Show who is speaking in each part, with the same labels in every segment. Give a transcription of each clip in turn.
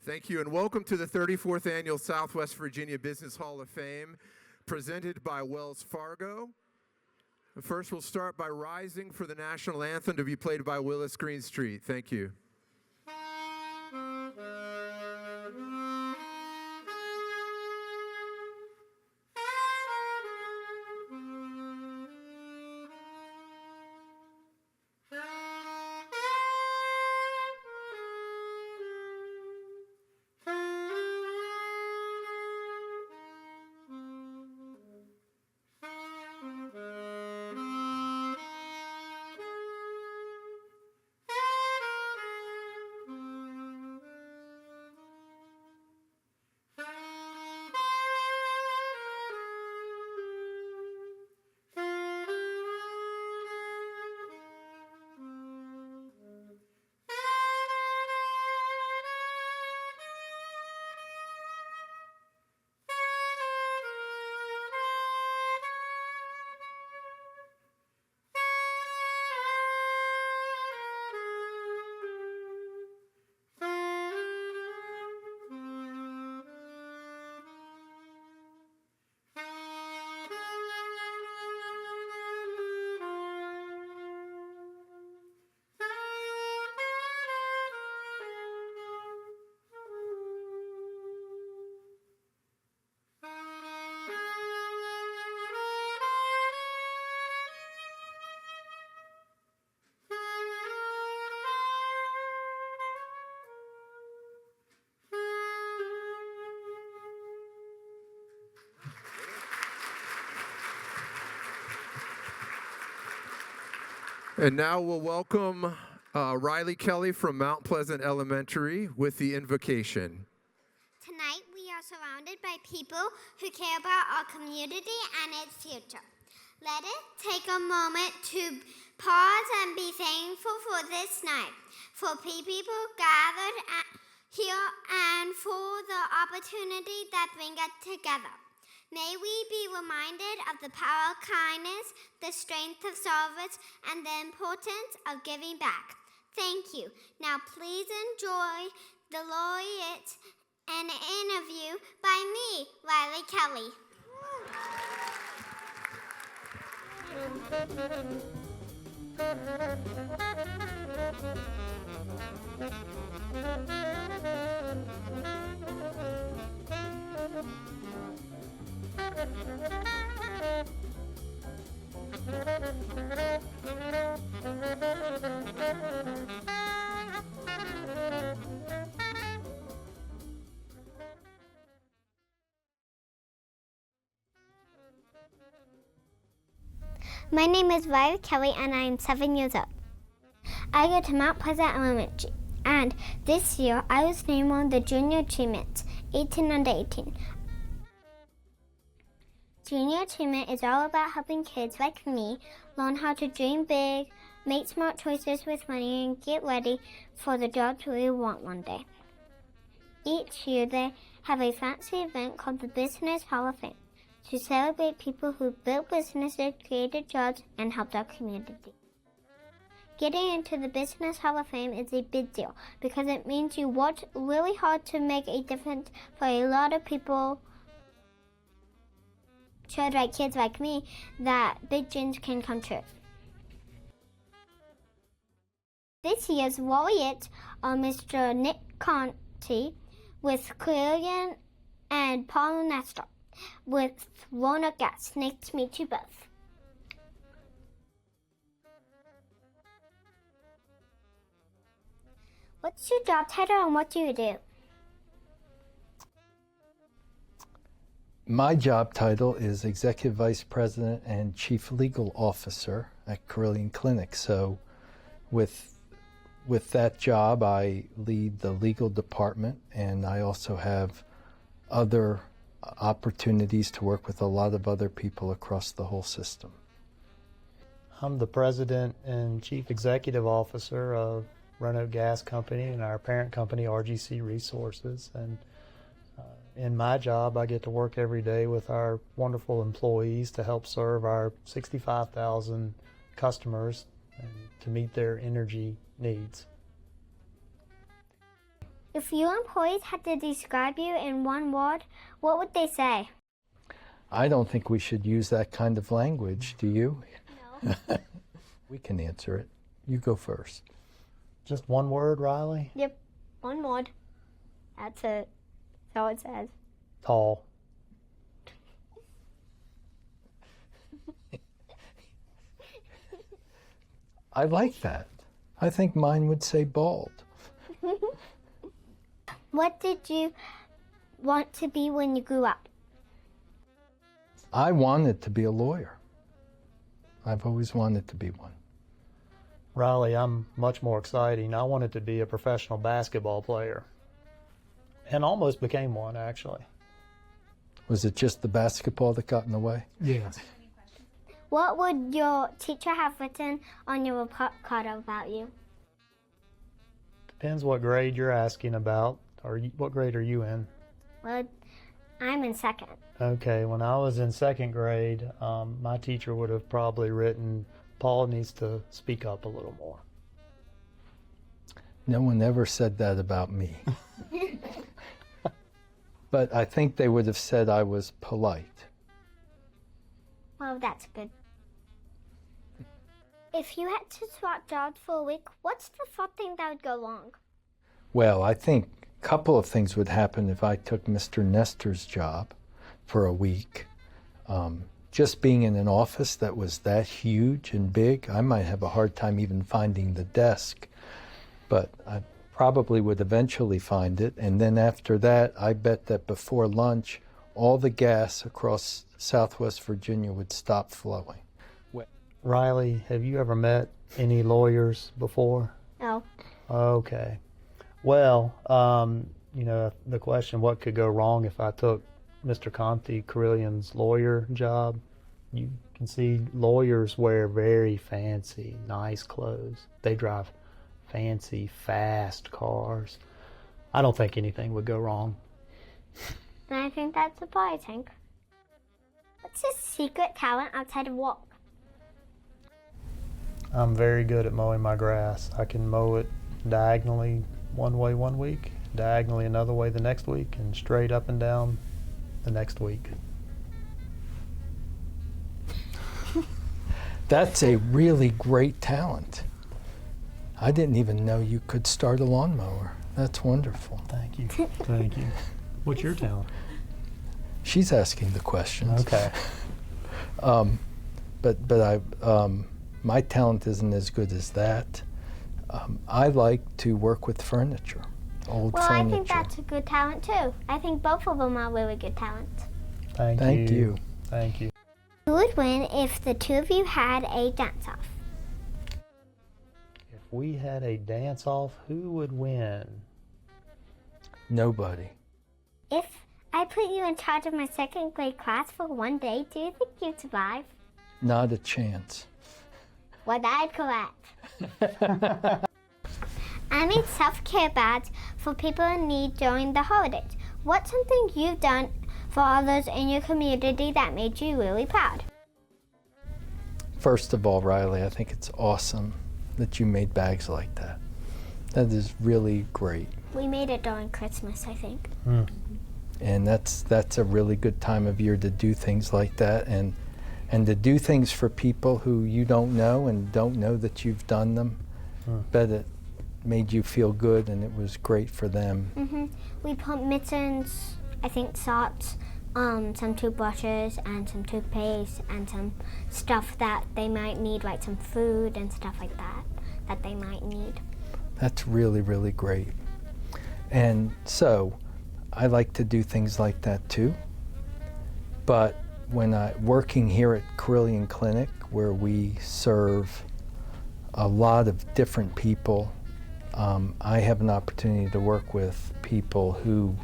Speaker 1: Thank you, and welcome to the 34th Annual Southwest Virginia Business Hall of Fame, presented by Wells Fargo. First, we'll start by rising for the national anthem to be played by Willis Greenstreet. Thank you. And now we'll welcome Riley Kelly from Mount Pleasant Elementary with the invocation.
Speaker 2: Tonight we are surrounded by people who care about our community and its future. Let us take a moment to pause and be thankful for this night, for people gathered here and for the opportunity that brings us together. May we be reminded of the power of kindness, the strength of service, and the importance of giving back. Thank you. Now please enjoy the Laureates, an interview by me, Riley Kelly. My name is Riley Kelly and I am 7 years old. I go to Mount Pleasant Elementary, and this year I was named one of the junior achievements, 18 under 18. Junior achievement is all about helping kids like me learn how to dream big, make smart choices with money, and get ready for the jobs we want one day. Each year they have a fancy event called the Business Hall of Fame to celebrate people who built businesses, created jobs, and helped our community. Getting into the Business Hall of Fame is a big deal because it means you worked really hard to make a difference for a lot of people, showed like kids like me that big dreams can come true. This year's laureates are Mr. Nick Conti with Clearian and Paul Nestor with Rona Gas. Nice to meet you both. What's your job title and what do you do?
Speaker 3: My job title is Executive Vice President and Chief Legal Officer at Carillion Clinic. So with that job, I lead the legal department, and I also have other opportunities to work with a lot of other people across the whole system.
Speaker 4: I'm the President and Chief Executive Officer of Roanoke Gas Company and our parent company, RGC Resources. And in my job, I get to work every day with our wonderful employees to help serve our 65,000 customers and to meet their energy needs.
Speaker 2: If your employees had to describe you in one word, what would they say?
Speaker 3: I don't think we should use that kind of language, do you?
Speaker 2: No.
Speaker 3: We can answer it. You go first.
Speaker 4: Just one word, Riley?
Speaker 2: Yep, one word. That's it. That's all it says.
Speaker 4: Tall.
Speaker 3: I like that. I think mine would say bald.
Speaker 2: What did you want to be when you grew up?
Speaker 3: I wanted to be a lawyer. I've always wanted to be one.
Speaker 4: Riley, I'm much more exciting. I wanted to be a professional basketball player. And almost became one, actually.
Speaker 3: Was it just the basketball that got in the way?
Speaker 4: Yes.
Speaker 2: What would your teacher have written on your report card about you?
Speaker 4: Depends what grade you're asking about. What grade are you in?
Speaker 2: Well, I'm in second.
Speaker 4: Okay, when I was in second grade, my teacher would have probably written, Paul needs to speak up a little more.
Speaker 3: No one ever said that about me. But I think they would have said I was polite.
Speaker 2: Well, that's good. If you had to swap jobs for a week, what's the first thing that would go wrong?
Speaker 3: Well, I think a couple of things would happen if I took Mr. Nestor's job for a week. Just being in an office that was that huge and big, I might have a hard time even finding the desk. But I probably would eventually find it. And then after that, I bet that before lunch, all the gas across Southwest Virginia would stop flowing.
Speaker 4: Riley, have you ever met any lawyers before?
Speaker 2: No.
Speaker 4: Okay. Well, the question, what could go wrong if I took Mr. Conti Carillion's lawyer job? You can see lawyers wear very fancy, nice clothes. They drive fancy, fast cars. I don't think anything would go wrong.
Speaker 2: And I think that's surprising. What's his secret talent outside of work?
Speaker 4: I'm very good at mowing my grass. I can mow it diagonally one way one week, diagonally another way the next week, and straight up and down the next week.
Speaker 3: That's a really great talent. I didn't even know you could start a lawnmower. That's wonderful.
Speaker 4: Thank you. Thank you. What's your talent?
Speaker 3: She's asking the questions.
Speaker 4: Okay.
Speaker 3: My talent isn't as good as that. I like to work with furniture, old
Speaker 2: Well,
Speaker 3: furniture.
Speaker 2: I think that's a good talent too. I think both of them are really good talents.
Speaker 3: Thank you.
Speaker 4: Thank you.
Speaker 2: Who would win if the two of you had a dance-off?
Speaker 4: If we had a dance-off, who would win?
Speaker 3: Nobody.
Speaker 2: If I put you in charge of my second grade class for one day, do you think you'd survive?
Speaker 3: Not a chance.
Speaker 2: Well, that's correct. I made self-care bags for people in need during the holidays. What's something you've done for others in your community that made you really proud?
Speaker 3: First of all, Riley, I think it's awesome that you made bags like that. That is really great.
Speaker 2: We made it during Christmas, I think.
Speaker 3: And that's a really good time of year to do things like that, and to do things for people who you don't know and don't know that you've done them. But it made you feel good, and it was great for them.
Speaker 2: We put mittens, I think socks, some toothbrushes and some toothpaste and some stuff that they might need, like some food and stuff like that they might need.
Speaker 3: That's really, really great. And so I like to do things like that too. But when working here at Carilion Clinic, where we serve a lot of different people, I have an opportunity to work with people who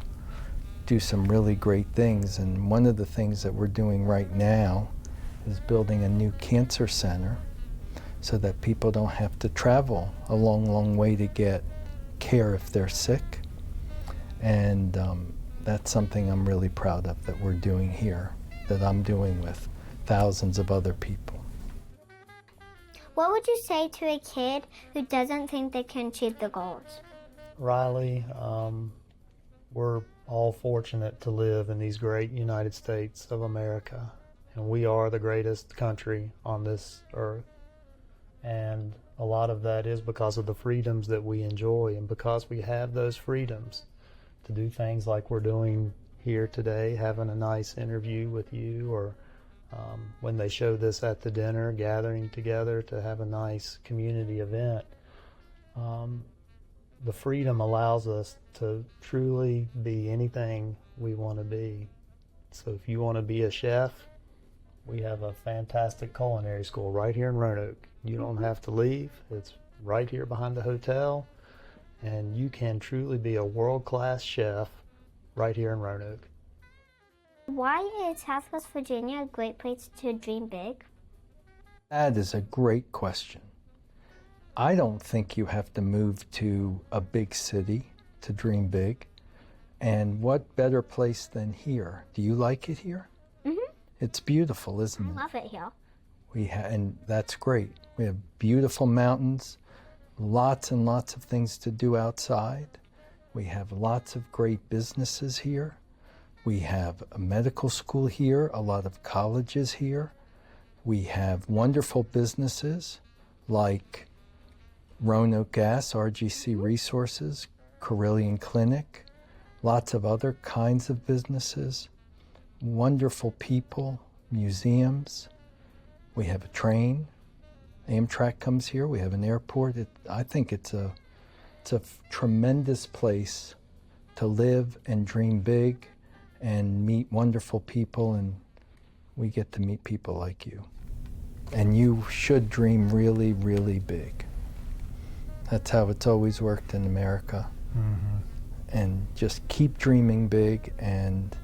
Speaker 3: do some really great things. And one of the things that we're doing right now is building a new cancer center so that people don't have to travel a long, long way to get care if they're sick. And that's something I'm really proud of that we're doing here, that I'm doing with thousands of other people.
Speaker 2: What would you say to a kid who doesn't think they can achieve the goals?
Speaker 4: Riley. We're all fortunate to live in these great United States of America, and we are the greatest country on this earth. And a lot of that is because of the freedoms that we enjoy, and because we have those freedoms to do things like we're doing here today, having a nice interview with you, or when they show this at the dinner, gathering together to have a nice community event. The freedom allows us to truly be anything we want to be. So if you want to be a chef, we have a fantastic culinary school right here in Roanoke. You don't have to leave. It's right here behind the hotel, and you can truly be a world-class chef right here in Roanoke.
Speaker 2: Why is Southwest Virginia a great place to dream big?
Speaker 3: That is a great question. I don't think you have to move to a big city to dream big. And what better place than here? Do you like it here?
Speaker 2: Mm-hmm.
Speaker 3: It's beautiful, isn't it?
Speaker 2: I love it here.
Speaker 3: And that's great. We have beautiful mountains, lots and lots of things to do outside. We have lots of great businesses here. We have a medical school here, a lot of colleges here. We have wonderful businesses like Roanoke Gas, RGC Resources, Carillion Clinic, lots of other kinds of businesses, wonderful people, museums. We have a train. Amtrak comes here. We have an airport. I think it's a tremendous place to live and dream big and meet wonderful people, and we get to meet people like you. And you should dream really, really big. That's how it's always worked in America.
Speaker 4: Mm-hmm.
Speaker 3: And just keep dreaming big and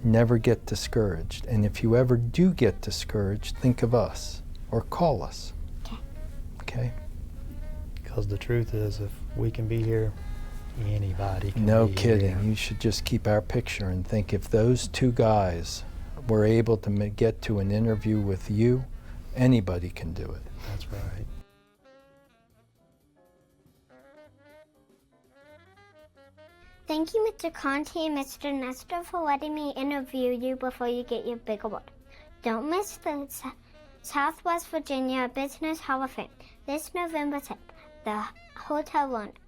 Speaker 3: never get discouraged. And if you ever do get discouraged, think of us or call us.
Speaker 2: Okay.
Speaker 3: Okay?
Speaker 4: Because the truth is, if we can be here, anybody can
Speaker 3: No
Speaker 4: be
Speaker 3: kidding.
Speaker 4: here.
Speaker 3: You should just keep our picture and think if those two guys were able to get to an interview with you, anybody can do it.
Speaker 4: That's right.
Speaker 2: Thank you, Mr. Conti and Mr. Nestor, for letting me interview you before you get your big award. Don't miss the Southwest Virginia Business Hall of Fame this November 10th, the Hotel Roanoke.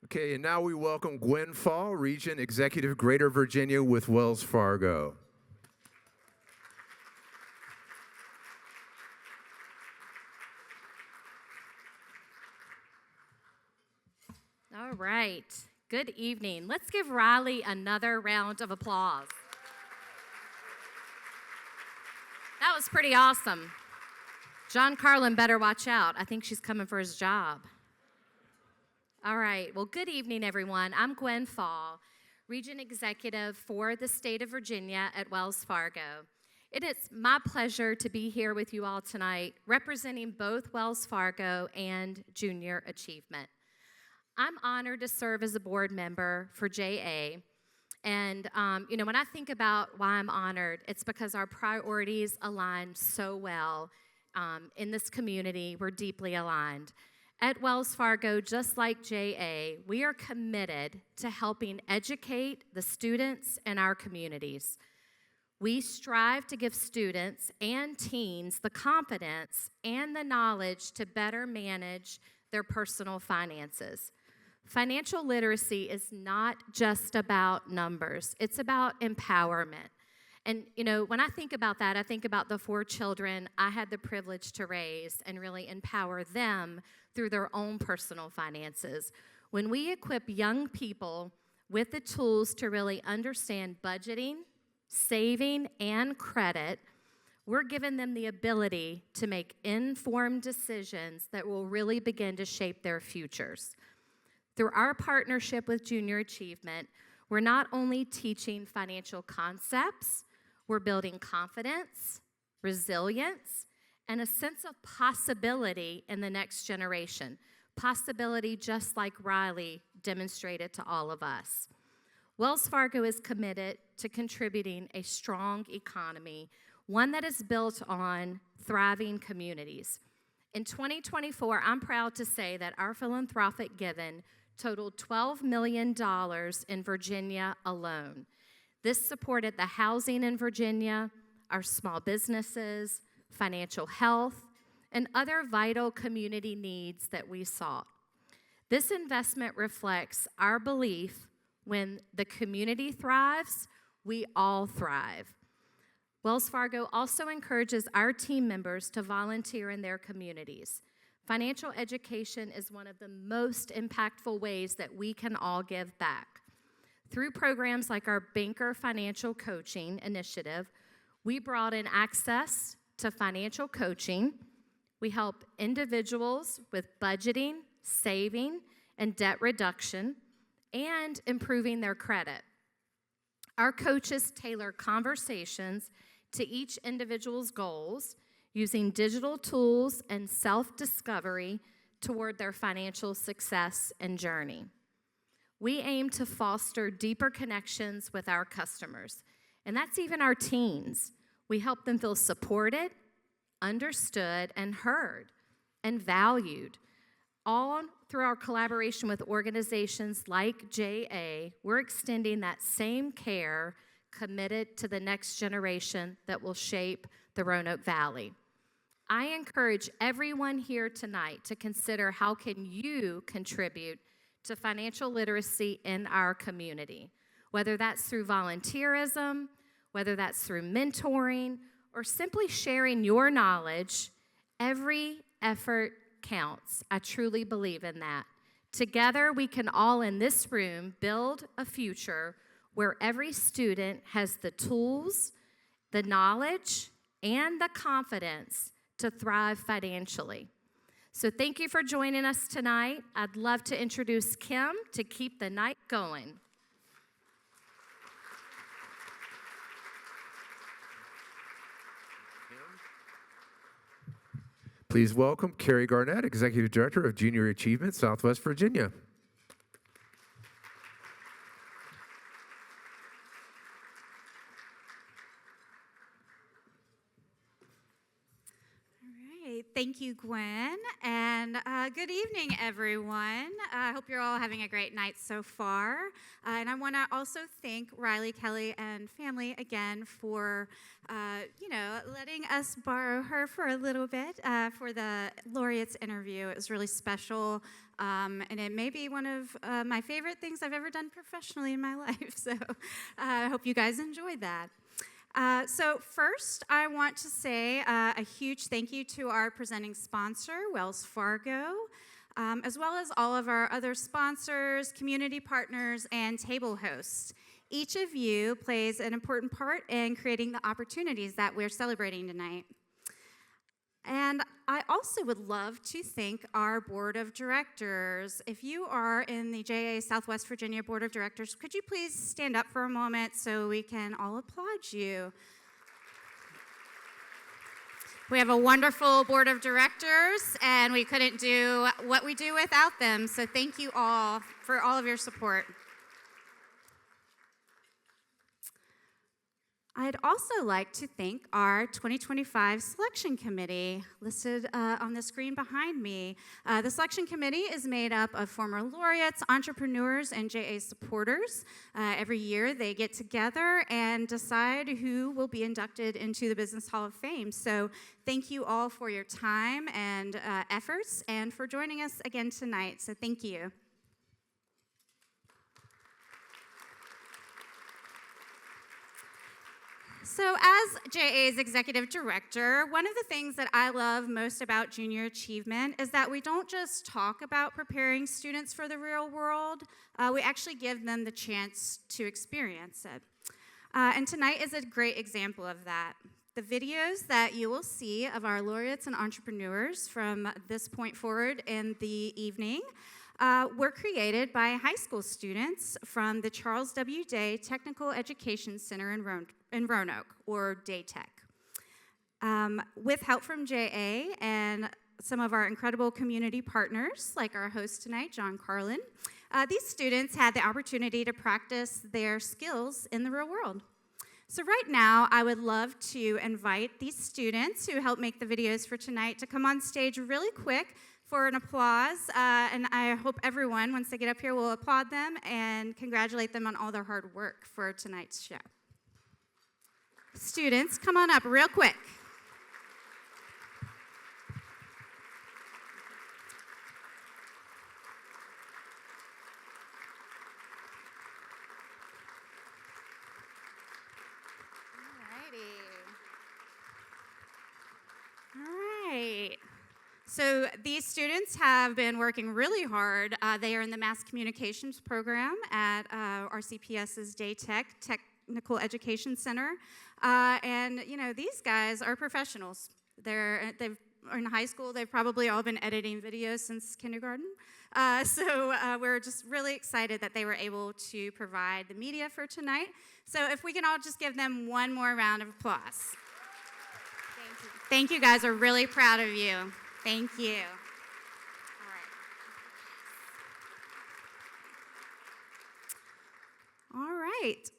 Speaker 1: Okay, and now we welcome Gwen Fall, Region Executive Greater Virginia with Wells Fargo.
Speaker 5: All right. Good evening. Let's give Riley another round of applause. That was pretty awesome. John Carlin better watch out. I think she's coming for his job. All right. Well, good evening, everyone. I'm Gwen Fall, Region Executive for the state of Virginia at Wells Fargo. It is my pleasure to be here with you all tonight, representing both Wells Fargo and Junior Achievement. I'm honored to serve as a board member for JA. And, when I think about why I'm honored, it's because our priorities align so well in this community. We're deeply aligned. At Wells Fargo, just like JA, we are committed to helping educate the students in our communities. We strive to give students and teens the confidence and the knowledge to better manage their personal finances. Financial literacy is not just about numbers. It's about empowerment. And, when I think about that, I think about the 4 children I had the privilege to raise and really empower them through their own personal finances. When we equip young people with the tools to really understand budgeting, saving, and credit, we're giving them the ability to make informed decisions that will really begin to shape their futures. Through our partnership with Junior Achievement, we're not only teaching financial concepts, we're building confidence, resilience, and a sense of possibility in the next generation. Possibility just like Riley demonstrated to all of us. Wells Fargo is committed to contributing a strong economy, one that is built on thriving communities. In 2024, I'm proud to say that our philanthropic giving totaled $12 million in Virginia alone. This supported the housing in Virginia, our small businesses, financial health, and other vital community needs that we saw. This investment reflects our belief when the community thrives, we all thrive. Wells Fargo also encourages our team members to volunteer in their communities. Financial education is one of the most impactful ways that we can all give back. Through programs like our Banker Financial Coaching Initiative, we brought in access to financial coaching. We help individuals with budgeting, saving, and debt reduction, and improving their credit. Our coaches tailor conversations to each individual's goals using digital tools and self-discovery toward their financial success and journey. We aim to foster deeper connections with our customers, and that's even our teens. We help them feel supported, understood, and heard, and valued. All through our collaboration with organizations like JA, we're extending that same care committed to the next generation that will shape the Roanoke Valley. I encourage everyone here tonight to consider how can you contribute to financial literacy in our community, whether that's through volunteerism, whether that's through mentoring, or simply sharing your knowledge. Every effort counts. I truly believe in that. Together, we can all in this room build a future where every student has the tools, the knowledge, and the confidence to thrive financially. So thank you for joining us tonight. I'd love to introduce Kim to keep the night going.
Speaker 1: Please welcome Carrie Garnett, Executive Director of Junior Achievement, Southwest Virginia.
Speaker 6: Thank you, Gwen, and good evening, everyone. I hope you're all having a great night so far. And I want to also thank Riley, Kelly, and family again for, letting us borrow her for a little bit for the Laureates interview. It was really special, and it may be one of my favorite things I've ever done professionally in my life. So I hope you guys enjoyed that. So first, I want to say a huge thank you to our presenting sponsor, Wells Fargo, as well as all of our other sponsors, community partners, and table hosts. Each of you plays an important part in creating the opportunities that we're celebrating tonight. And I also would love to thank our board of directors. If you are in the JA Southwest Virginia Board of Directors, could you please stand up for a moment so we can all applaud you? We have a wonderful board of directors, and we couldn't do what we do without them. So thank you all for all of your support. I'd also like to thank our 2025 selection committee listed on the screen behind me. The selection committee is made up of former laureates, entrepreneurs, and JA supporters. Every year they get together and decide who will be inducted into the Business Hall of Fame. So thank you all for your time and efforts and for joining us again tonight. So thank you. So as JA's executive director, one of the things that I love most about Junior Achievement is that we don't just talk about preparing students for the real world, we actually give them the chance to experience it. And tonight is a great example of that. The videos that you will see of our laureates and entrepreneurs from this point forward in the evening were created by high school students from the Charles W. Day Technical Education Center in Roanoke, or DayTech. With help from JA and some of our incredible community partners, like our host tonight, John Carlin, these students had the opportunity to practice their skills in the real world. So right now, I would love to invite these students who helped make the videos for tonight to come on stage really quick for an applause. And I hope everyone, once they get up here, will applaud them and congratulate them on all their hard work for tonight's show. Students, come on up real quick. All right. So these students have been working really hard. They are in the Mass Communications program at RCPS's DayTech Technical Education Center. And, you know, these guys are professionals. They're in high school. They've probably all been editing videos since kindergarten. So we're just really excited that they were able to provide the media for tonight. So if we can all just give them one more round of applause. Thank you, guys. We're really proud of you. Thank you. All right.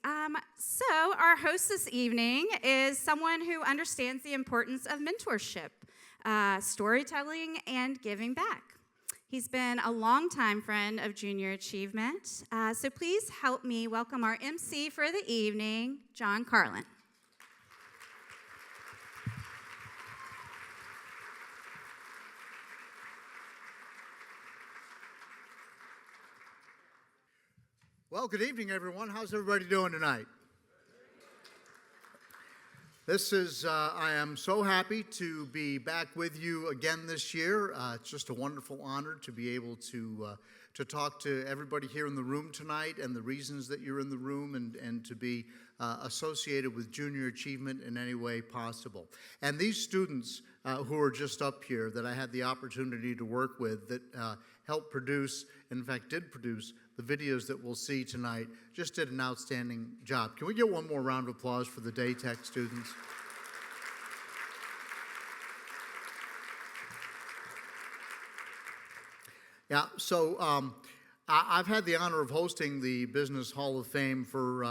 Speaker 6: So our host this evening is someone who understands the importance of mentorship, storytelling, and giving back. He's been a longtime friend of Junior Achievement. So please help me welcome our MC for the evening, John Carlin.
Speaker 7: Well, good evening, everyone. How's everybody doing tonight? I am so happy to be back with you again this year. It's just a wonderful honor to be able to talk to everybody here in the room tonight and the reasons that you're in the room and to be associated with Junior Achievement in any way possible. And these students who are just up here that I had the opportunity to work with that helped produce, in fact did produce, the videos that we'll see tonight, just did an outstanding job. Can we get one more round of applause for the DayTech students? Yeah, so I've had the honor of hosting the Business Hall of Fame for,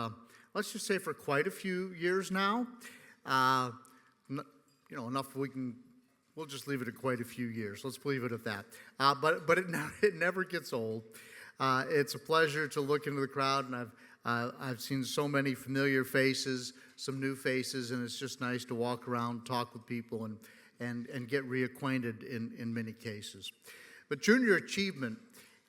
Speaker 7: let's just say, for quite a few years now. Enough we'll just leave it at quite a few years. Let's leave it at that. But it never gets old. It's a pleasure to look into the crowd, and I've seen so many familiar faces, some new faces, and it's just nice to walk around, talk with people, and get reacquainted in many cases. But Junior Achievement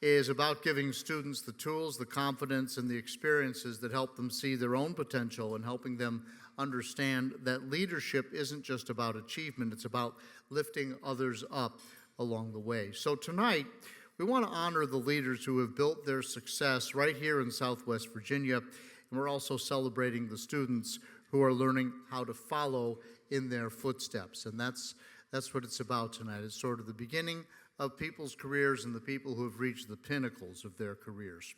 Speaker 7: is about giving students the tools, the confidence, and the experiences that help them see their own potential and helping them understand that leadership isn't just about achievement, it's about lifting others up along the way. So tonight, we want to honor the leaders who have built their success right here in Southwest Virginia, and we're also celebrating the students who are learning how to follow in their footsteps, and that's what it's about tonight. It's sort of the beginning of people's careers and the people who have reached the pinnacles of their careers.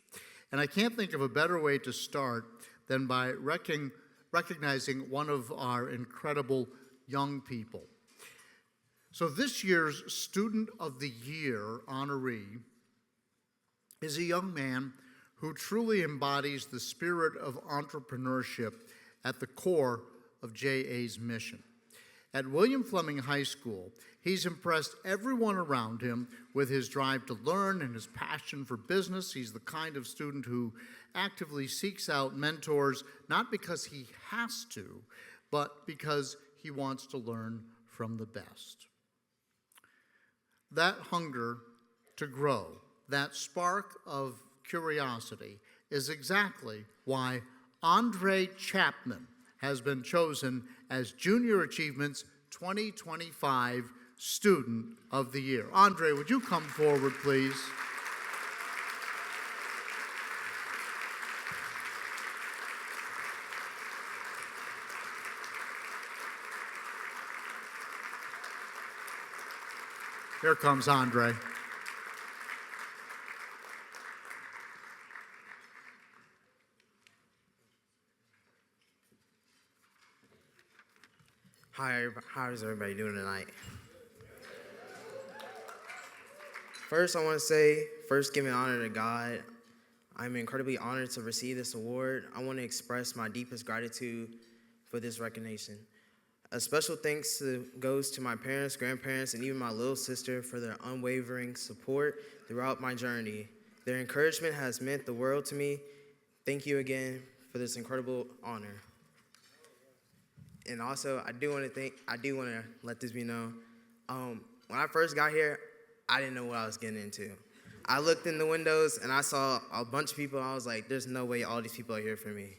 Speaker 7: And I can't think of a better way to start than by recognizing one of our incredible young people. So this year's Student of the Year honoree is a young man who truly embodies the spirit of entrepreneurship at the core of JA's mission. At William Fleming High School, he's impressed everyone around him with his drive to learn and his passion for business. He's the kind of student who actively seeks out mentors, not because he has to, but because he wants to learn from the best. That hunger to grow, that spark of curiosity, is exactly why Andre Chapman has been chosen as Junior Achievement's 2025 Student of the Year. Andre, would you come forward, please? Here comes Andre.
Speaker 8: Hi, how is everybody doing tonight? First, I want to say, giving honor to God. I'm incredibly honored to receive this award. I want to express my deepest gratitude for this recognition. A special thanks goes to my parents, grandparents, and even my little sister for their unwavering support throughout my journey. Their encouragement has meant the world to me. Thank you again for this incredible honor. And also, I do want to let this be known. When I first got here, I didn't know what I was getting into. I looked in the windows and I saw a bunch of people. And I was like, there's no way all these people are here for me.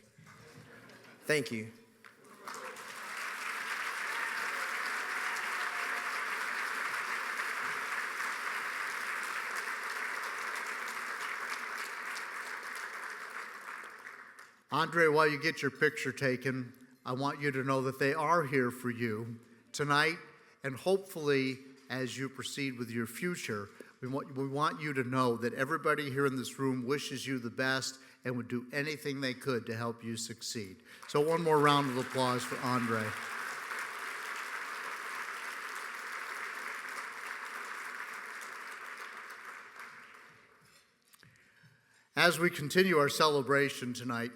Speaker 8: Thank you.
Speaker 7: Andre, while you get your picture taken, I want you to know that they are here for you tonight, and hopefully as you proceed with your future, we want you to know that everybody here in this room wishes you the best and would do anything they could to help you succeed. So one more round of applause for Andre. As we continue our celebration tonight,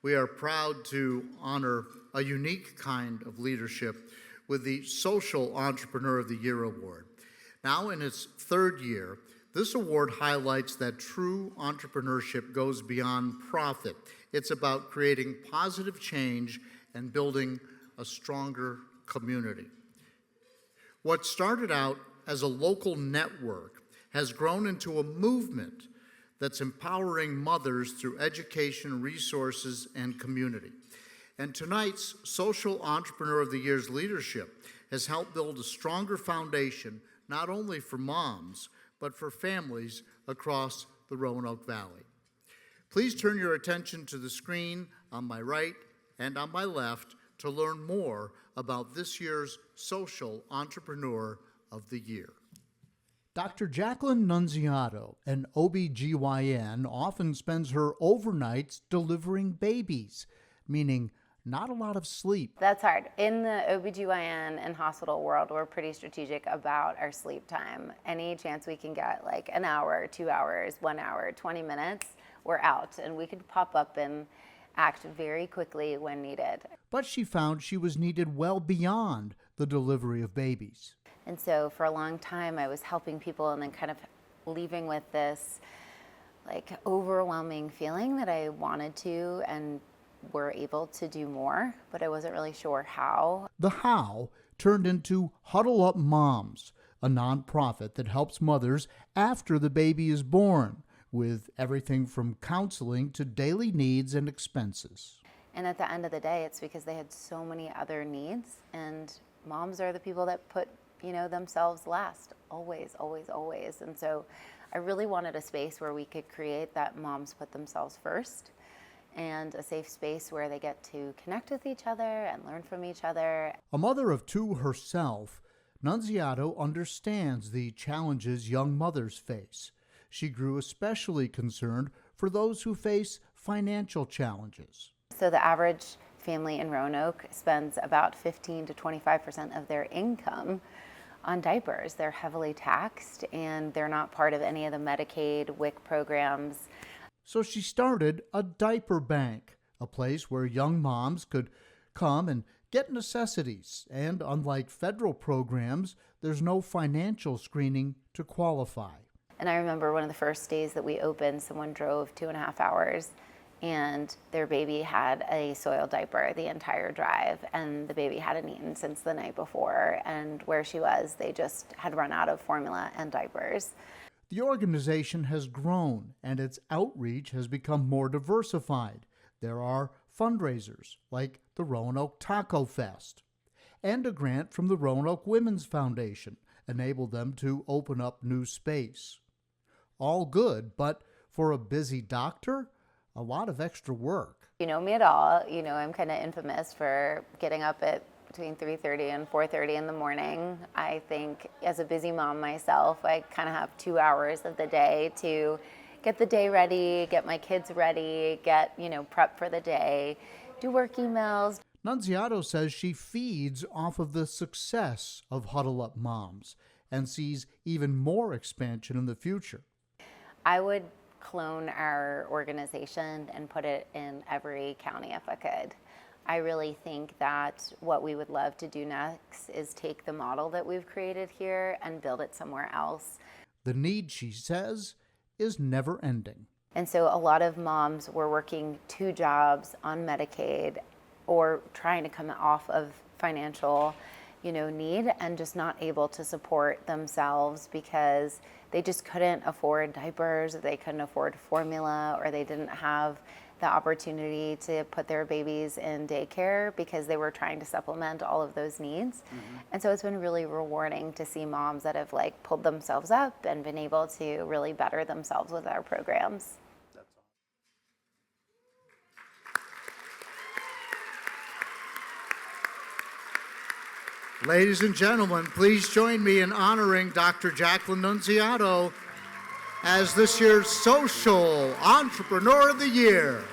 Speaker 7: we are proud to honor a unique kind of leadership with the Social Entrepreneur of the Year Award. Now in its third year, this award highlights that true entrepreneurship goes beyond profit. It's about creating positive change and building a stronger community. What started out as a local network has grown into a movement that's empowering mothers through education, resources, and community. And tonight's Social Entrepreneur of the Year's leadership has helped build a stronger foundation, not only for moms, but for families across the Roanoke Valley. Please turn your attention to the screen on my right and on my left to learn more about this year's Social Entrepreneur of the Year. Dr. Jacqueline Nunziato, an OBGYN, often spends her overnights delivering babies, meaning not a lot of sleep.
Speaker 9: That's hard. In the OBGYN and hospital world, we're pretty strategic about our sleep time. Any chance we can get, like an hour, 2 hours, 1 hour, 20 minutes, we're out. And we could pop up and act very quickly when needed.
Speaker 7: But she found she was needed well beyond the delivery of babies.
Speaker 9: And so for a long time, I was helping people and then kind of leaving with this like overwhelming feeling that I wanted to and were able to do more, but I wasn't really sure how.
Speaker 7: The how turned into Huddle Up Moms, a nonprofit that helps mothers after the baby is born, with everything from counseling to daily needs and expenses.
Speaker 9: And at the end of the day, it's because they had so many other needs, and moms are the people that put themselves last, always, always, always. And so I really wanted a space where we could create that moms put themselves first, and a safe space where they get to connect with each other and learn from each other.
Speaker 7: A mother of two herself, Nunziato understands the challenges young mothers face. She grew especially concerned for those who face financial challenges.
Speaker 9: So the average family in Roanoke spends about 15 to 25% of their income on diapers. They're heavily taxed and they're not part of any of the Medicaid, WIC programs.
Speaker 7: So she started a diaper bank, a place where young moms could come and get necessities. And unlike federal programs, there's no financial screening to qualify.
Speaker 9: And I remember one of the first days that we opened, someone drove 2.5 hours and their baby had a soiled diaper the entire drive, and the baby hadn't eaten since the night before, and where she was, they just had run out of formula and diapers.
Speaker 7: The organization has grown, and its outreach has become more diversified. There are fundraisers like the Roanoke Taco Fest, and a grant from the Roanoke Women's Foundation enabled them to open up new space. All good, but for a busy doctor, a lot of extra work.
Speaker 9: You know me at all. I'm kind of infamous for getting up at between 3:30 and 4:30 in the morning. I think as a busy mom myself, I kind of have 2 hours of the day to get the day ready, get my kids ready, get, prep for the day, do work emails.
Speaker 7: Nunziato says she feeds off of the success of Huddle Up Moms and sees even more expansion in the future.
Speaker 9: I would clone our organization and put it in every county if I could. I really think that what we would love to do next is take the model that we've created here and build it somewhere else.
Speaker 7: The need, she says, is never ending.
Speaker 9: And so a lot of moms were working 2 jobs on Medicaid or trying to come off of financial, need and just not able to support themselves because they just couldn't afford diapers, they couldn't afford formula, or they didn't have the opportunity to put their babies in daycare because they were trying to supplement all of those needs. And so it's been really rewarding to see moms that have pulled themselves up and been able to really better themselves with our programs.
Speaker 7: Ladies and gentlemen, please join me in honoring Dr. Jacqueline Nunziato as this year's Social Entrepreneur of the Year.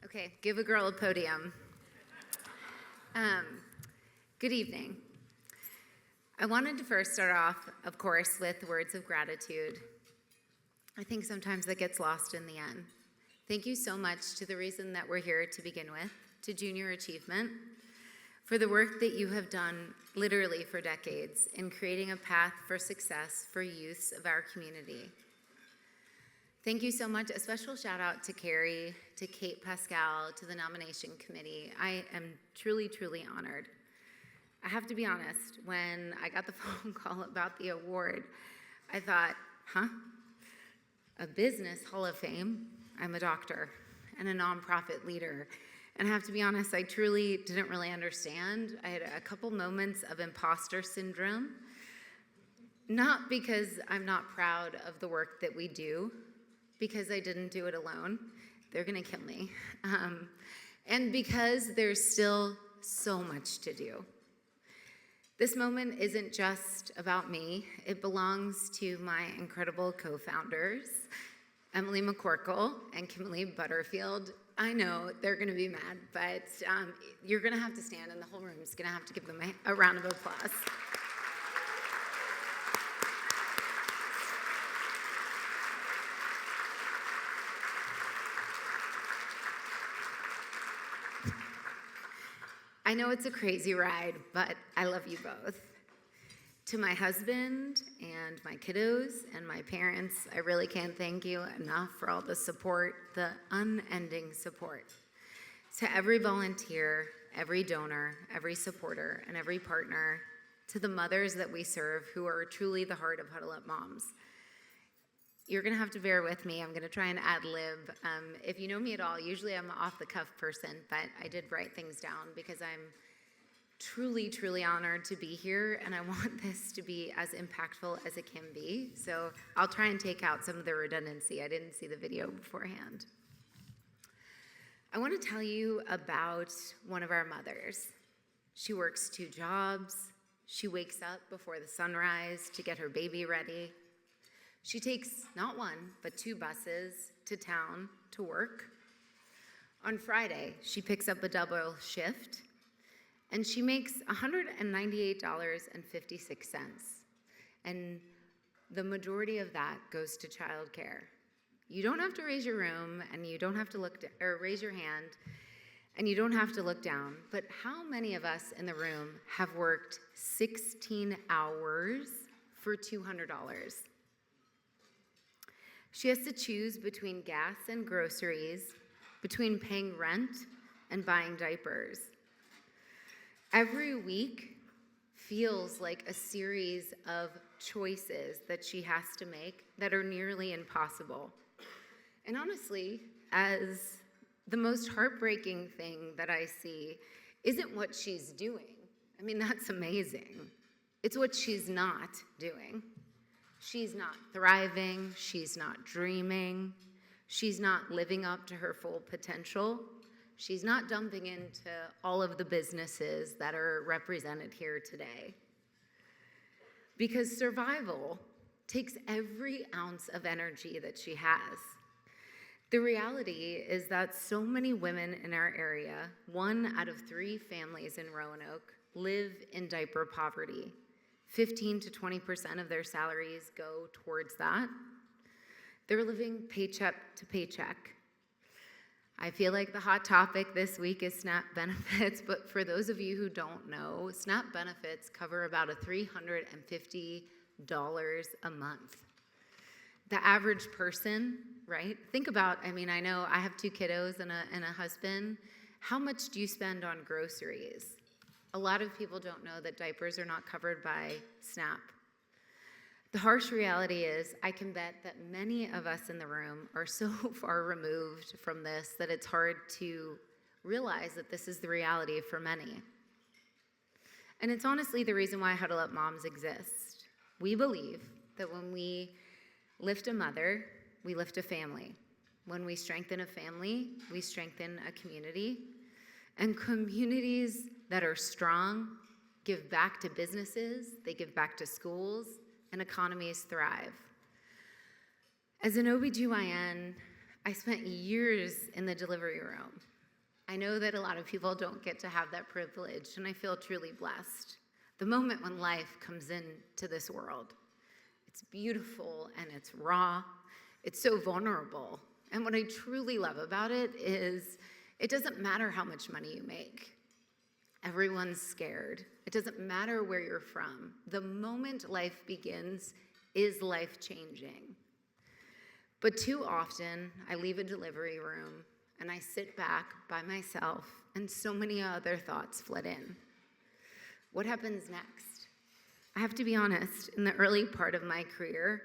Speaker 10: Okay, give a girl a podium. Good evening. I wanted to first start off, of course, with words of gratitude. I think sometimes that gets lost in the end. Thank you so much to the reason that we're here to begin with, to Junior Achievement, for the work that you have done literally for decades in creating a path for success for youths of our community. Thank you so much. A special shout out to Carrie, to Kate Pascal, to the nomination committee. I am truly, truly honored. I have to be honest, when I got the phone call about the award, I thought, a business Hall of Fame? I'm a doctor and a nonprofit leader. And I have to be honest, I truly didn't really understand. I had a couple moments of imposter syndrome, not because I'm not proud of the work that we do, because I didn't do it alone. They're gonna kill me. And because there's still so much to do. This moment isn't just about me. It belongs to my incredible co-founders, Emily McCorkle and Kimberly Butterfield. I know they're gonna be mad, but you're gonna have to stand and the whole room is gonna have to give them a round of applause. I know it's a crazy ride, but I love you both. To my husband and my kiddos and my parents, I really can't thank you enough for all the support, the unending support. To every volunteer, every donor, every supporter, and every partner, to the mothers that we serve who are truly the heart of Huddle Up Moms. You're gonna have to bear with me. I'm gonna try and ad-lib. If you know me at all, usually I'm an off-the-cuff person, but I did write things down because I'm truly, truly honored to be here, and I want this to be as impactful as it can be. So I'll try and take out some of the redundancy. I didn't see the video beforehand. I want to tell you about one of our mothers. She works 2 jobs. She wakes up before the sunrise to get her baby ready. She takes not 1, but 2 buses to town to work. On Friday, she picks up a double shift, and she makes $198.56. And the majority of that goes to childcare. You don't have to raise your room, and you don't have to raise your hand, and you don't have to look down. But how many of us in the room have worked 16 hours for $200? She has to choose between gas and groceries, between paying rent and buying diapers. Every week feels like a series of choices that she has to make that are nearly impossible. And honestly, as the most heartbreaking thing that I see isn't what she's doing. I mean, that's amazing. It's what she's not doing. She's not thriving. She's not dreaming. She's not living up to her full potential. She's not dumping into all of the businesses that are represented here today. Because survival takes every ounce of energy that she has. The reality is that so many women in our area, 1 out of 3 families in Roanoke, live in diaper poverty. 15 to 20% of their salaries go towards that. They're living paycheck to paycheck. I feel like the hot topic this week is SNAP benefits, but for those of you who don't know, SNAP benefits cover about $350 a month. The average person, right? Think about, I mean, I know I have 2 kiddos and a husband. How much do you spend on groceries? A lot of people don't know that diapers are not covered by SNAP. The harsh reality is, I can bet that many of us in the room are so far removed from this that it's hard to realize that this is the reality for many. And it's honestly the reason why Huddle Up Moms exist. We believe that when we lift a mother, we lift a family. When we strengthen a family, we strengthen a community. And communities that are strong give back to businesses, they give back to schools, and economies thrive. As an OBGYN, I spent years in the delivery room. I know that a lot of people don't get to have that privilege, and I feel truly blessed. The moment when life comes into this world, it's beautiful and it's raw. It's so vulnerable. And what I truly love about it is it doesn't matter how much money you make. Everyone's scared. It doesn't matter where you're from. The moment life begins is life-changing. But too often, I leave a delivery room and I sit back by myself and so many other thoughts flood in. What happens next? I have to be honest, in the early part of my career,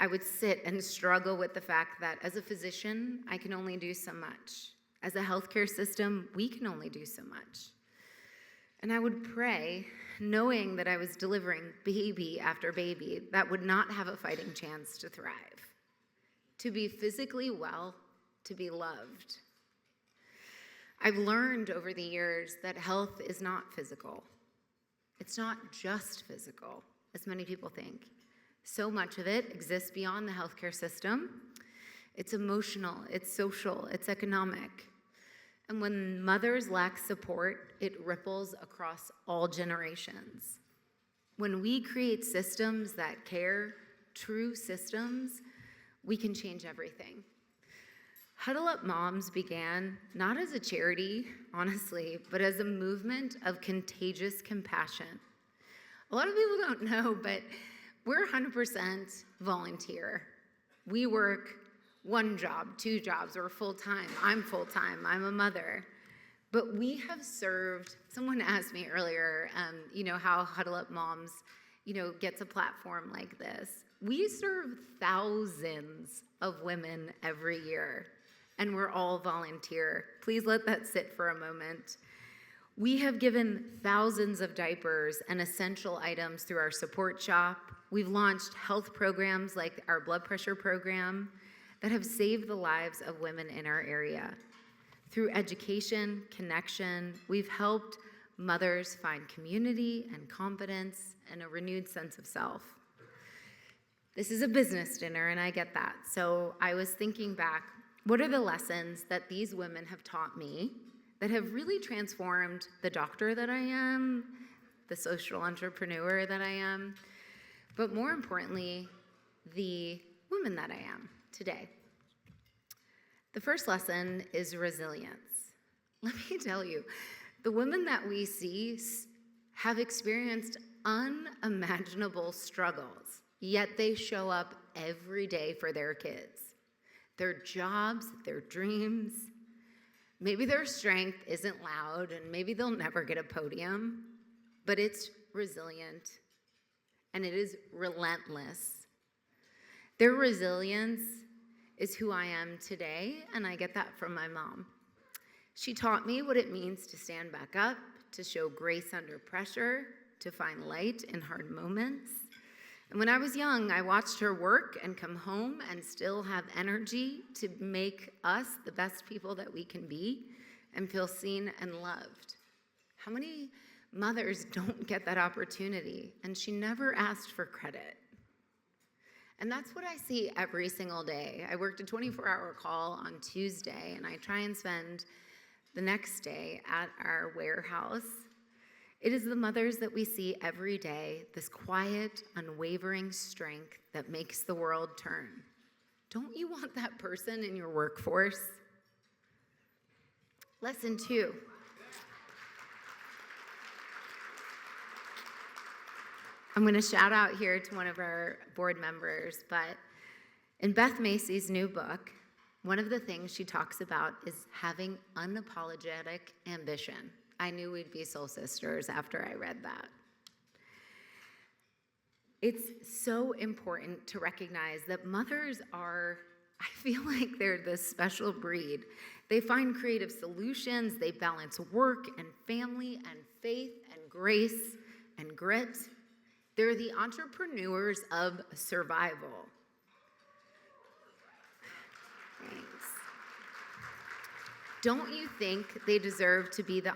Speaker 10: I would sit and struggle with the fact that as a physician, I can only do so much. As a healthcare system, we can only do so much. And I would pray, knowing that I was delivering baby after baby that would not have a fighting chance to thrive, to be physically well, to be loved. I've learned over the years that health is not physical. It's not just physical, as many people think. So much of it exists beyond the healthcare system. It's emotional, it's social, it's economic. And when mothers lack support, it ripples across all generations. When we create systems that care, true systems, we can change everything. Huddle Up Moms began not as a charity, honestly, but as a movement of contagious compassion. A lot of people don't know, but we're 100% volunteer. We work 1 job, 2 jobs, or full-time. I'm full-time, I'm a mother. But we have served, someone asked me earlier, how Huddle Up Moms, gets a platform like this. We serve thousands of women every year, and we're all volunteer. Please let that sit for a moment. We have given thousands of diapers and essential items through our support shop. We've launched health programs like our blood pressure program that have saved the lives of women in our area. Through education, connection, we've helped mothers find community and confidence and a renewed sense of self. This is a business dinner, and I get that. So I was thinking back, what are the lessons that these women have taught me that have really transformed the doctor that I am, the social entrepreneur that I am, but more importantly, the woman that I am today? The first lesson is resilience. Let me tell you, the women that we see have experienced unimaginable struggles, yet they show up every day for their kids, their jobs, their dreams. Maybe their strength isn't loud, and maybe they'll never get a podium, but it's resilient. and it is relentless. Their resilience is who I am today, and I get that from my mom. She taught me what it means to stand back up, to show grace under pressure, to find light in hard moments. And when I was young, I watched her work and come home and still have energy to make us the best people that we can be and feel seen and loved. How many mothers don't get that opportunity? And she never asked for credit. And that's what I see every single day. I worked a 24-hour call on Tuesday, and I try and spend the next day at our warehouse. It is the mothers that we see every day, this quiet, unwavering strength that makes the world turn. Don't you want that person in your workforce? Lesson 2. I'm going to shout out here to one of our board members, but in Beth Macy's new book, one of the things she talks about is having unapologetic ambition. I knew we'd be soul sisters after I read that. It's so important to recognize that mothers are, I feel like they're this special breed. They find creative solutions, they balance work and family and faith and grace and grit. They're the entrepreneurs of survival. Thanks. Don't you think they deserve to be the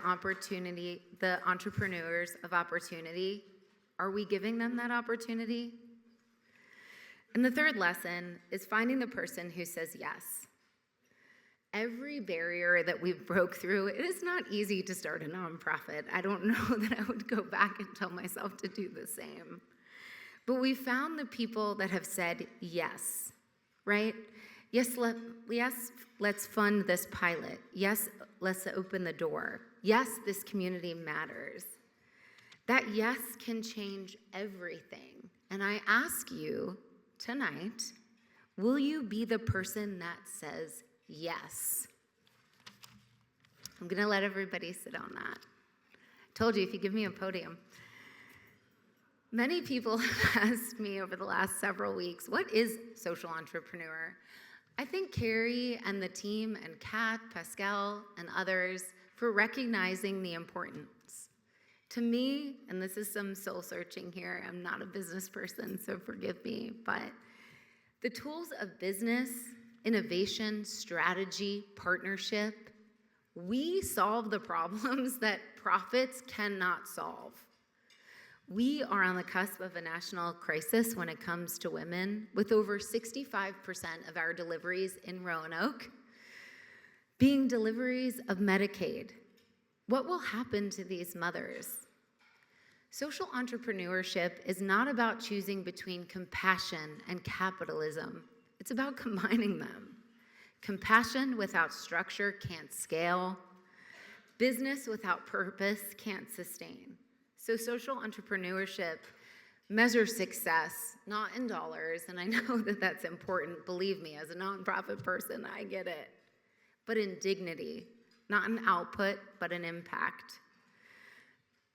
Speaker 10: entrepreneurs of opportunity? Are we giving them that opportunity? And the third lesson is finding the person who says yes. Every barrier that we've broke through, it is not easy to start a nonprofit. I don't know that I would go back and tell myself to do the same. But we found the people that have said yes, right? Yes, let's fund this pilot. Yes, let's open the door. Yes, this community matters. That yes can change everything. And I ask you tonight, will you be the person that says yes? I'm going to let everybody sit on that. I told you, if you give me a podium. Many people have asked me over the last several weeks, what is social entrepreneur? I thank Carrie and the team and Kat, Pascal, and others for recognizing the importance. To me, and this is some soul searching here, I'm not a business person, so forgive me, but the tools of business, innovation, strategy, partnership, we solve the problems that profits cannot solve. We are on the cusp of a national crisis when it comes to women, with over 65% of our deliveries in Roanoke being deliveries of Medicaid. What will happen to these mothers? Social entrepreneurship is not about choosing between compassion and capitalism. It's about combining them. Compassion without structure can't scale. Business without purpose can't sustain. So social entrepreneurship measures success, not in dollars, and I know that that's important. Believe me, as a nonprofit person, I get it. But in dignity, not an output, but an impact.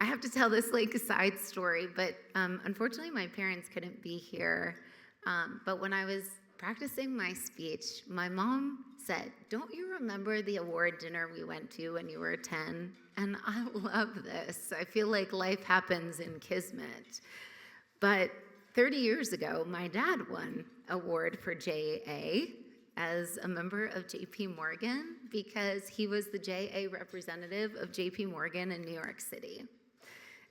Speaker 10: I have to tell this like a side story, but unfortunately my parents couldn't be here. But when I was practicing my speech, my mom said, "Don't you remember the award dinner we went to when you were 10? And I love this. I feel like life happens in kismet. But 30 years ago, my dad won an award for JA as a member of JP Morgan because he was the JA representative of JP Morgan in New York City.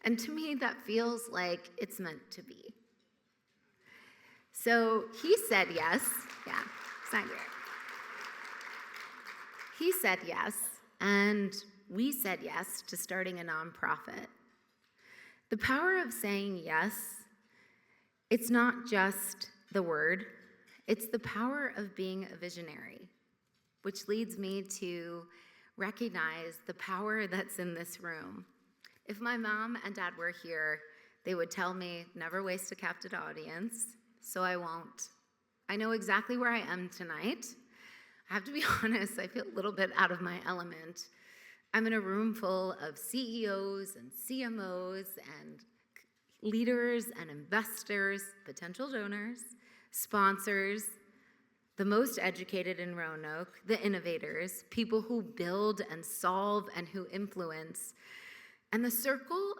Speaker 10: And to me, that feels like it's meant to be. So he said yes. Yeah, it's not here. He said yes, and we said yes to starting a nonprofit. The power of saying yes, it's not just the word, it's the power of being a visionary, which leads me to recognize the power that's in this room. If my mom and dad were here, they would tell me, never waste a captive audience, so I won't. I know exactly where I am tonight. I have to be honest, I feel a little bit out of my element. I'm in a room full of CEOs and CMOs and leaders and investors, potential donors, sponsors, the most educated in Roanoke, the innovators, people who build and solve and who influence. And the circle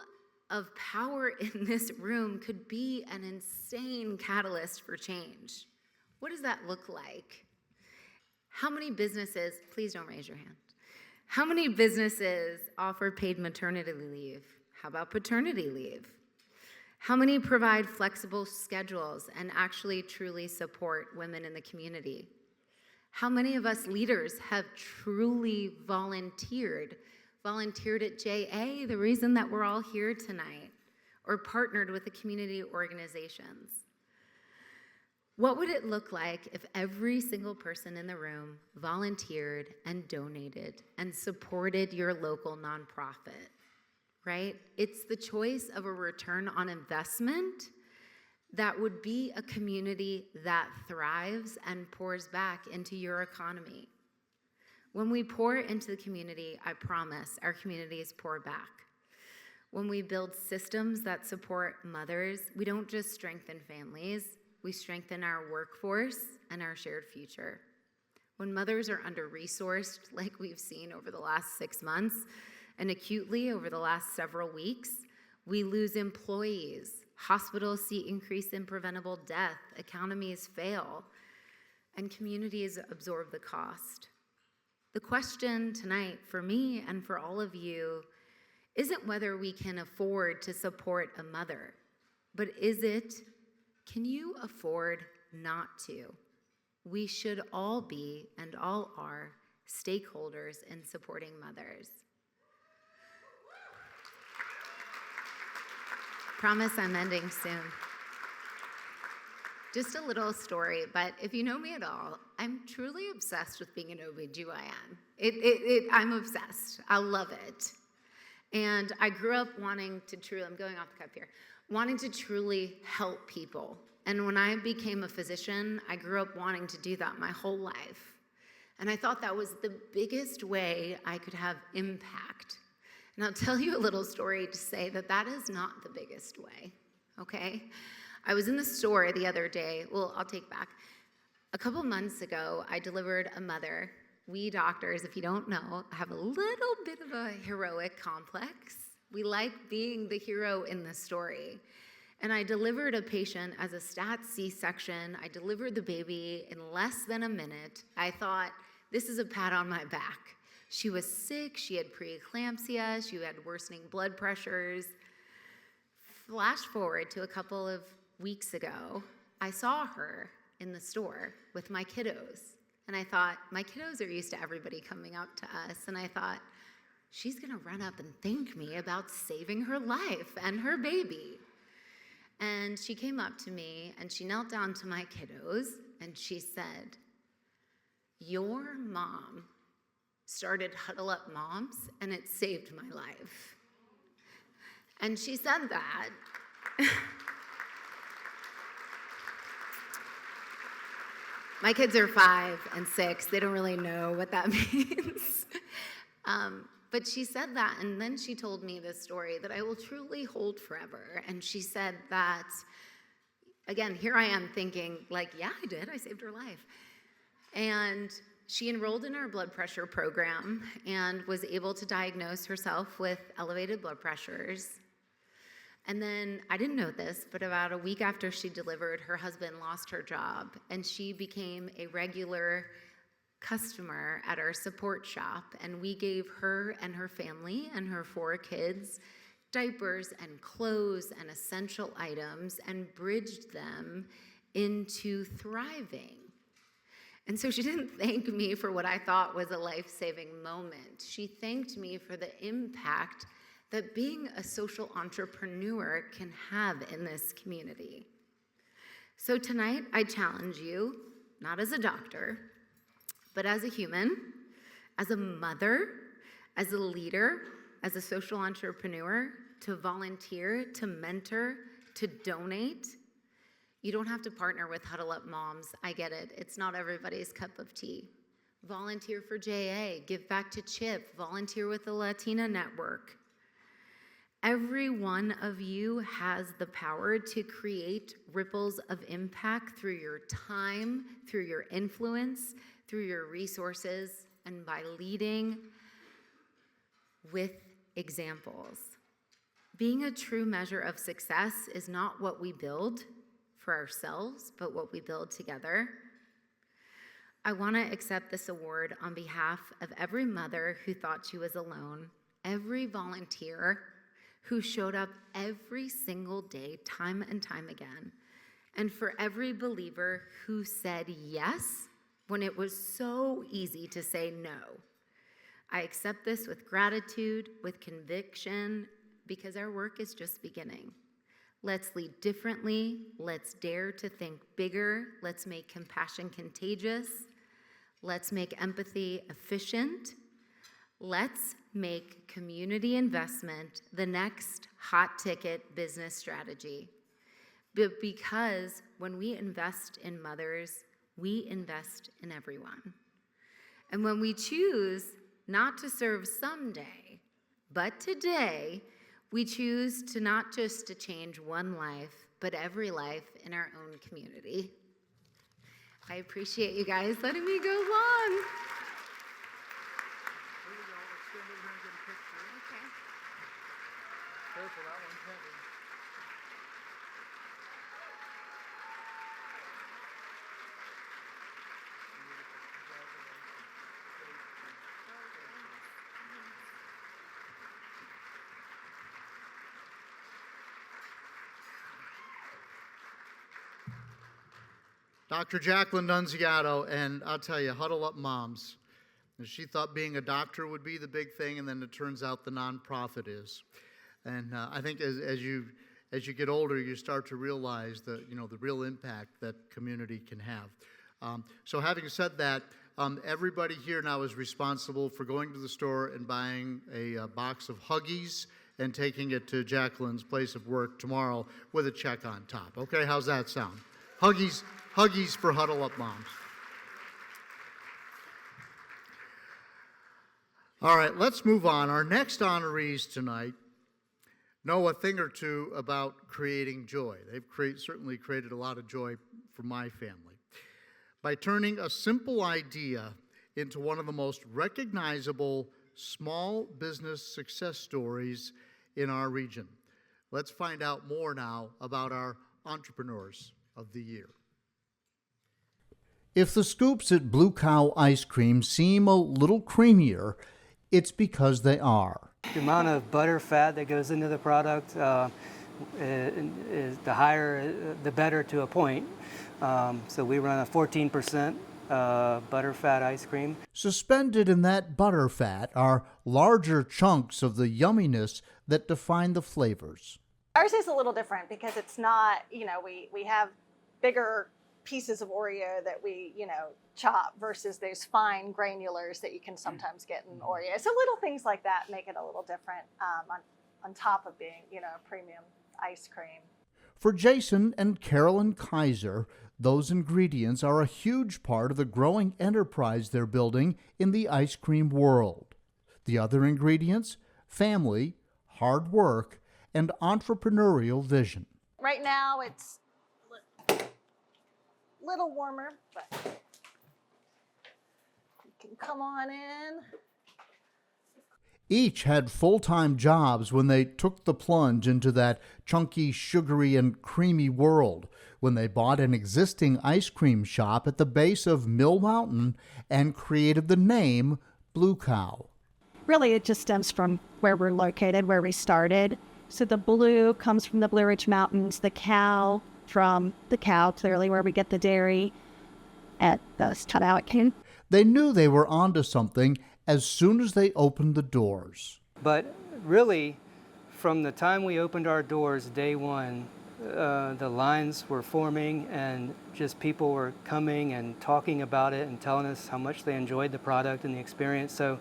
Speaker 10: of power in this room could be an insane catalyst for change. What does that look like? How many businesses, please don't raise your hand. How many businesses offer paid maternity leave? How about paternity leave? How many provide flexible schedules and actually truly support women in the community? How many of us leaders have truly volunteered at JA, the reason that we're all here tonight, or partnered with the community organizations? What would it look like if every single person in the room volunteered and donated and supported your local nonprofit, right? It's the choice of a return on investment that would be a community that thrives and pours back into your economy. When we pour into the community, I promise our communities pour back. When we build systems that support mothers, we don't just strengthen families, we strengthen our workforce and our shared future. When mothers are under-resourced, like we've seen over the last 6 months, and acutely over the last several weeks, we lose employees, hospitals see increase in preventable death, economies fail, and communities absorb the cost. The question tonight for me and for all of you isn't whether we can afford to support a mother, but is it, can you afford not to? We should all be and all are stakeholders in supporting mothers. Promise I'm ending soon. Just a little story, but if you know me at all, I'm truly obsessed with being an OBGYN. I'm obsessed. I love it. And I grew up wanting to truly, I'm going off the cuff here, wanting to truly help people. And when I became a physician, I grew up wanting to do that my whole life. And I thought that was the biggest way I could have impact. And I'll tell you a little story to say that that is not the biggest way, okay? I was in the store the other day, well, I'll take back. A couple months ago, I delivered a mother. We doctors, if you don't know, have a little bit of a heroic complex. We like being the hero in the story. And I delivered a patient as a stat C-section. I delivered the baby in less than a minute. I thought, this is a pat on my back. She was sick, she had preeclampsia, she had worsening blood pressures. Flash forward to a couple of weeks ago, I saw her in the store with my kiddos. And I thought, my kiddos are used to everybody coming up to us. And I thought, she's gonna run up and thank me about saving her life and her baby. And she came up to me and she knelt down to my kiddos and she said, your mom started Huddle Up Moms and it saved my life. And she said that. My kids are 5 and 6. They don't really know what that means. But she said that, and then she told me this story that I will truly hold forever. And she said that, again, here I am thinking, like, yeah, I did. I saved her life. And she enrolled in our blood pressure program and was able to diagnose herself with elevated blood pressures. And then, I didn't know this, but about a week after she delivered, her husband lost her job, and she became a regular customer at our support shop, and we gave her and her family and her 4 kids diapers and clothes and essential items and bridged them into thriving. And so she didn't thank me for what I thought was a life-saving moment. She thanked me for the impact that being a social entrepreneur can have in this community. So tonight, I challenge you, not as a doctor, but as a human, as a mother, as a leader, as a social entrepreneur, to volunteer, to mentor, to donate. You don't have to partner with Huddle Up Moms. I get it. It's not everybody's cup of tea. Volunteer for JA, give back to CHIP, volunteer with the Latina Network. Every one of you has the power to create ripples of impact through your time, through your influence, through your resources, and by leading with examples. Being a true measure of success is not what we build for ourselves, but what we build together. I want to accept this award on behalf of every mother who thought she was alone, every volunteer who showed up every single day, time and time again, and for every believer who said yes when it was so easy to say no. I accept this with gratitude, with conviction, because our work is just beginning. Let's lead differently. Let's dare to think bigger. Let's make compassion contagious. Let's make empathy efficient. Let's make community investment the next hot ticket business strategy. But because when we invest in mothers, we invest in everyone. And when we choose not to serve someday, but today, we choose to not just to change one life, but every life in our own community. I appreciate you guys letting me go long.
Speaker 1: Careful, that one's heavy.
Speaker 7: Dr. Jacqueline Nunziato, and I'll tell you, Huddle Up Moms. She thought being a doctor would be the big thing, and then it turns out the nonprofit is. And I think as you get older, you start to realize the real impact that community can have. So having said that, everybody here now is responsible for going to the store and buying a box of Huggies and taking it to Jacqueline's place of work tomorrow with a check on top. Okay, how's that sound? Huggies for Huddle Up Moms. All right, let's move on. Our next honorees tonight know a thing or two about creating joy. They've certainly created a lot of joy for my family by turning a simple idea into one of the most recognizable small business success stories in our region. Let's find out more now about our entrepreneurs of the year.
Speaker 11: If the scoops at Blue Cow Ice Cream seem a little creamier, it's because they are.
Speaker 12: The amount of butter fat that goes into the product is the higher, the better to a point. So we run a 14% butter fat ice cream.
Speaker 11: Suspended in that butter fat are larger chunks of the yumminess that define the flavors.
Speaker 13: Ours is a little different because it's not, we have bigger pieces of Oreo that we, chop versus those fine granulars that you can sometimes get in Oreo. So little things like that make it a little different on top of being, a premium ice cream.
Speaker 11: For Jason and Carolyn Kaiser, those ingredients are a huge part of the growing enterprise they're building in the ice cream world. The other ingredients? Family, hard work, and entrepreneurial vision.
Speaker 13: Right now it's a little warmer, but you can come on in.
Speaker 11: Each had full-time jobs when they took the plunge into that chunky, sugary, and creamy world, when they bought an existing ice cream shop at the base of Mill Mountain and created the name Blue Cow.
Speaker 14: Really, it just stems from where we're located, where we started. So the blue comes from the Blue Ridge Mountains, the cow from the cow, clearly where we get the dairy, at the how it came.
Speaker 11: They knew they were onto something as soon as they opened the doors.
Speaker 12: But really, from the time we opened our doors, day one, the lines were forming and just people were coming and talking about it and telling us how much they enjoyed the product and the experience. So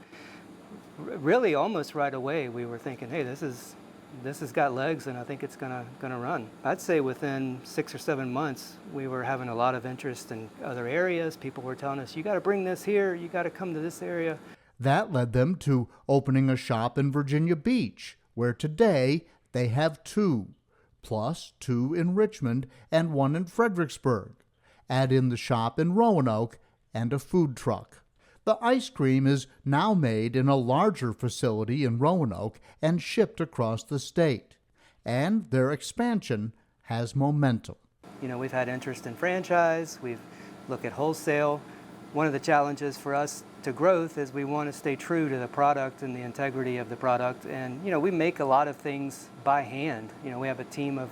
Speaker 12: really, almost right away, we were thinking, hey, this has got legs and I think it's gonna run. I'd say within 6 or 7 months, we were having a lot of interest in other areas. People were telling us, you gotta bring this here, you gotta come to this area.
Speaker 11: That led them to opening a shop in Virginia Beach, where today they have 2, plus 2 in Richmond and 1 in Fredericksburg. Add in the shop in Roanoke and a food truck. The ice cream is now made in a larger facility in Roanoke and shipped across the state. And their expansion has momentum.
Speaker 12: We've had interest in franchise, we've looked at wholesale. One of the challenges for us to growth is we want to stay true to the product and the integrity of the product. And, we make a lot of things by hand. We have a team of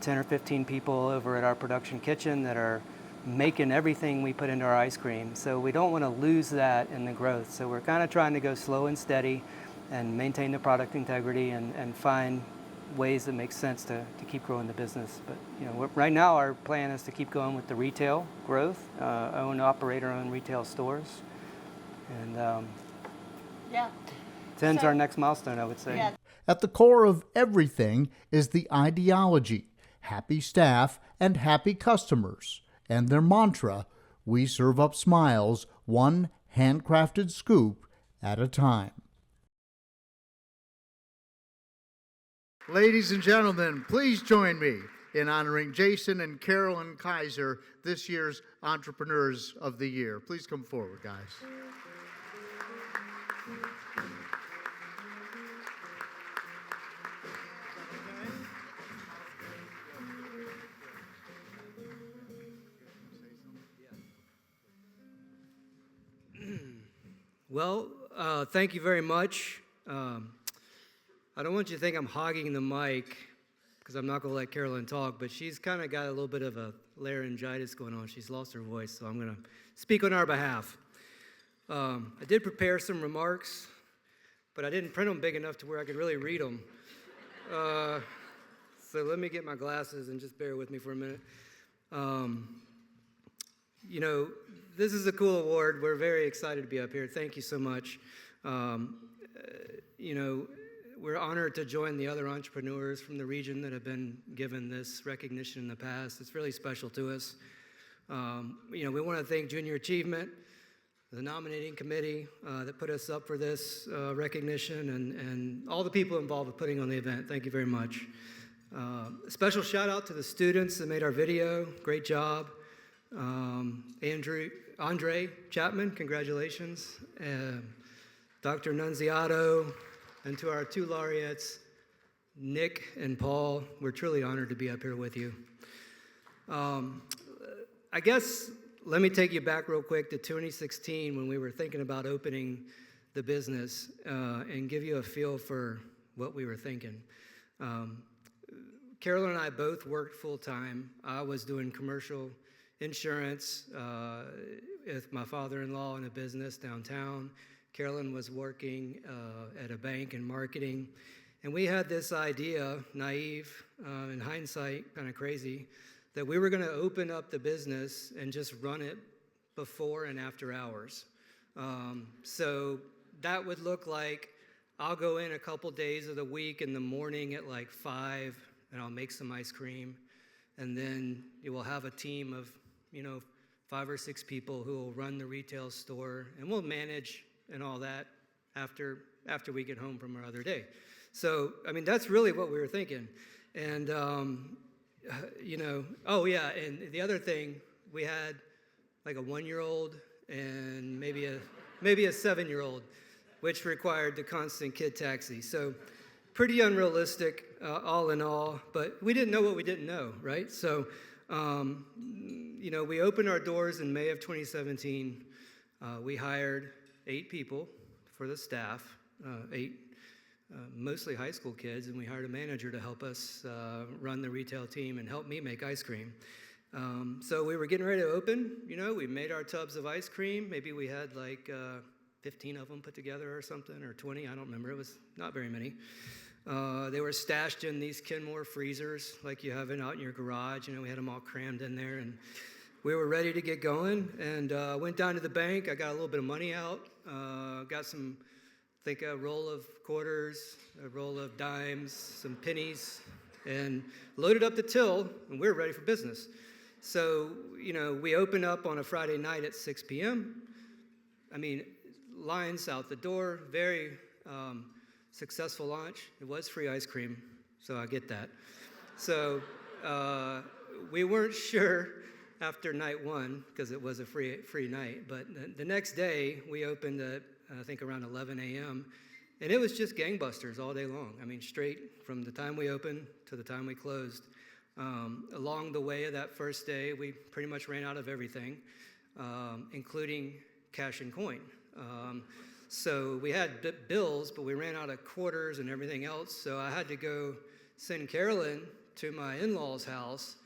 Speaker 12: 10 or 15 people over at our production kitchen that are making everything we put into our ice cream. So we don't want to lose that in the growth. So we're kind of trying to go slow and steady and maintain the product integrity and find ways that make sense to keep growing the business. But right now our plan is to keep going with the retail growth, operate our own retail stores, and 10's our next milestone, I would say.
Speaker 13: Yeah.
Speaker 11: At the core of everything is the ideology: happy staff and happy customers. And their mantra: we serve up smiles, one handcrafted scoop at a time.
Speaker 7: Ladies and gentlemen, please join me in honoring Jason and Carolyn Kaiser, this year's Entrepreneurs of the Year. Please come forward, guys.
Speaker 12: Well, thank you very much. I don't want you to think I'm hogging the mic, because I'm not going to let Carolyn talk, but she's kind of got a little bit of a laryngitis going on. She's lost her voice, so I'm going to speak on our behalf. I did prepare some remarks, but I didn't print them big enough to where I could really read them. So let me get my glasses and just bear with me for a minute. This is a cool award. We're very excited to be up here. Thank you so much. We're honored to join the other entrepreneurs from the region that have been given this recognition in the past. It's really special to us. We want to thank Junior Achievement, the nominating committee that put us up for this recognition, and all the people involved with putting on the event. Thank you very much. A special shout out to the students that made our video. Great job. Andre Chapman, congratulations. Dr. Nunziato, and to our 2 laureates, Nick and Paul. We're truly honored to be up here with you. I guess let me take you back real quick to 2016 when we were thinking about opening the business and give you a feel for what we were thinking. Carolyn and I both worked full-time. I was doing commercial insurance with my father-in-law in a business downtown. Carolyn was working at a bank in marketing. And we had this idea, naive, in hindsight, kind of crazy, that we were going to open up the business and just run it before and after hours. So that would look like I'll go in a couple days of the week in the morning at like 5, and I'll make some ice cream. And then you will have a team of, 5 or 6 people who will run the retail store, and we'll manage and all that after we get home from our other day. So, that's really what we were thinking. And, oh yeah, and the other thing, we had like a 1-year-old and maybe a 7-year-old, which required the constant kid taxi. So pretty unrealistic all in all, but we didn't know what we didn't know, right? So, we opened our doors in May of 2017. We hired 8 people for the staff, 8 mostly high school kids, and we hired a manager to help us run the retail team and help me make ice cream. So we were getting ready to open, we made our tubs of ice cream. Maybe we had like 15 of them put together or something, or 20, I don't remember. It was not very many. They were stashed in these Kenmore freezers like you have out in your garage. We had them all crammed in there, and we were ready to get going, and went down to the bank. I got a little bit of money out, got some, I think a roll of quarters, a roll of dimes, some pennies, and loaded up the till, and we were ready for business. So, we opened up on a Friday night at 6 p.m. Lines out the door, very successful launch. It was free ice cream, so I get that. So we weren't sure after night one, because it was a free night, but the next day we opened at, I think, around 11 a.m., and it was just gangbusters all day long. I mean, straight from the time we opened to the time we closed. Along the way of that first day, we pretty much ran out of everything, including cash and coin. So we had bills, but we ran out of quarters and everything else, so I had to go send Carolyn to my in-laws' house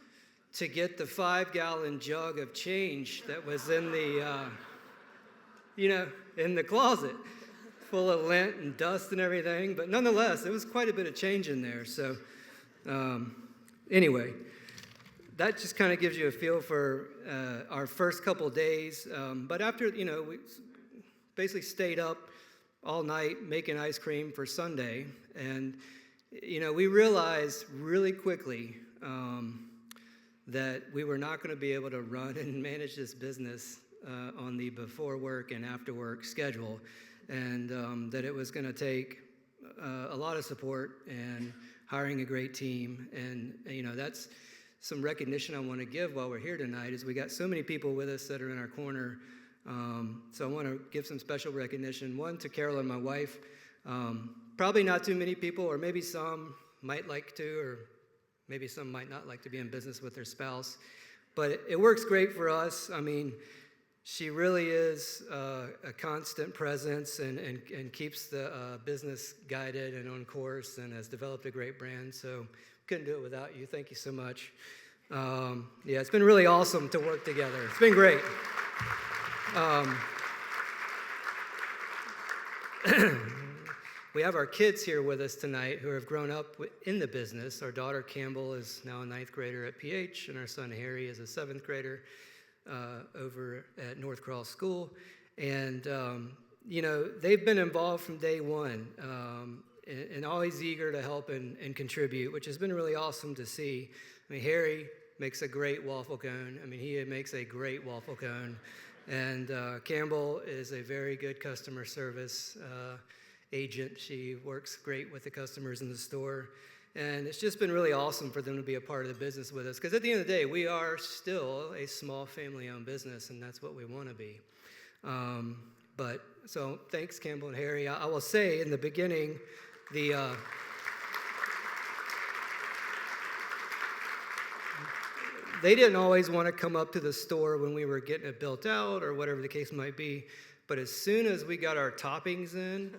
Speaker 12: to get the 5-gallon jug of change that was in the, in the closet, full of lint and dust and everything. But nonetheless, there was quite a bit of change in there. So anyway, that just kind of gives you a feel for our first couple days. But after, we basically stayed up all night making ice cream for Sunday. And, we realized really quickly that we were not going to be able to run and manage this business on the before work and after work schedule, and that it was going to take a lot of support and hiring a great team. And that's some recognition I want to give while we're here tonight, is we got so many people with us that are in our corner. So I want to give some special recognition. One, to Carolyn, my wife. Probably not too many people, or maybe some might like to, or maybe some might not like to be in business with their spouse, but it works great for us. I mean, she really is a constant presence and keeps the business guided and on course, and has developed a great brand, so couldn't do it without you. Thank you so much. It's been really awesome to work together. It's been great. We have our kids here with us tonight who have grown up in the business. Our daughter Campbell is now a 9th grader at PH, and our son Harry is a 7th grader over at North Cross School. And, they've been involved from day one and always eager to help and contribute, which has been really awesome to see. I mean, Harry makes a great waffle cone. I mean, he makes a great waffle cone. And Campbell is a very good customer service agent. She works great with the customers in the store. And it's just been really awesome for them to be a part of the business with us, because at the end of the day, we are still a small family-owned business, and that's what we want to be. So thanks, Campbell and Harry. I will say in the beginning, they didn't always want to come up to the store when we were getting it built out or whatever the case might be. But as soon as we got our toppings in,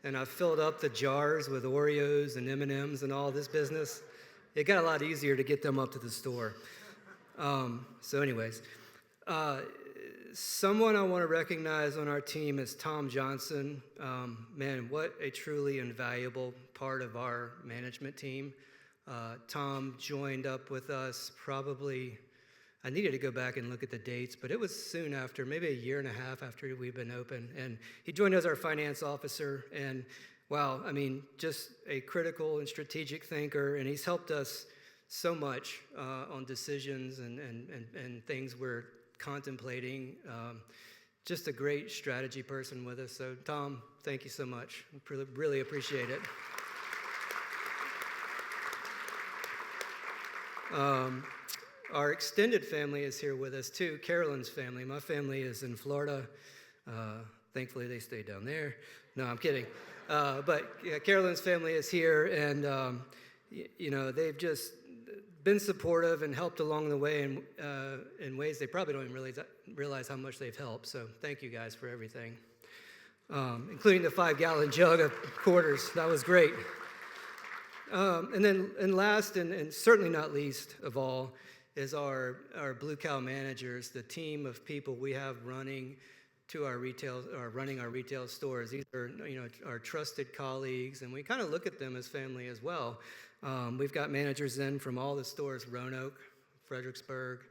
Speaker 12: and I filled up the jars with Oreos and M&Ms and all this business, it got a lot easier to get them up to the store. Someone I want to recognize on our team is Tom Johnson. Man, what a truly invaluable part of our management team. Tom joined up with us probably, I needed to go back and look at the dates, but it was soon after, maybe a year and a half after we've been open. And he joined as our finance officer, and wow, I mean, just a critical and strategic thinker, and he's helped us so much on decisions and things we're contemplating. Just a great strategy person with us. So Tom, thank you so much. Really appreciate it. Our extended family is here with us too. Carolyn's family. My family is in Florida. Thankfully, they stay down there. No, I'm kidding. But Carolyn's family is here, and they've just been supportive and helped along the way in ways they probably don't even realize how much they've helped. So thank you guys for everything, including the 5-gallon jug of quarters. That was great. And last and certainly not least of all is our Blue Cow managers, the team of people we have running our retail stores. These are our trusted colleagues, and we kind of look at them as family as well. We've got managers in from all the stores: Roanoke, Fredericksburg,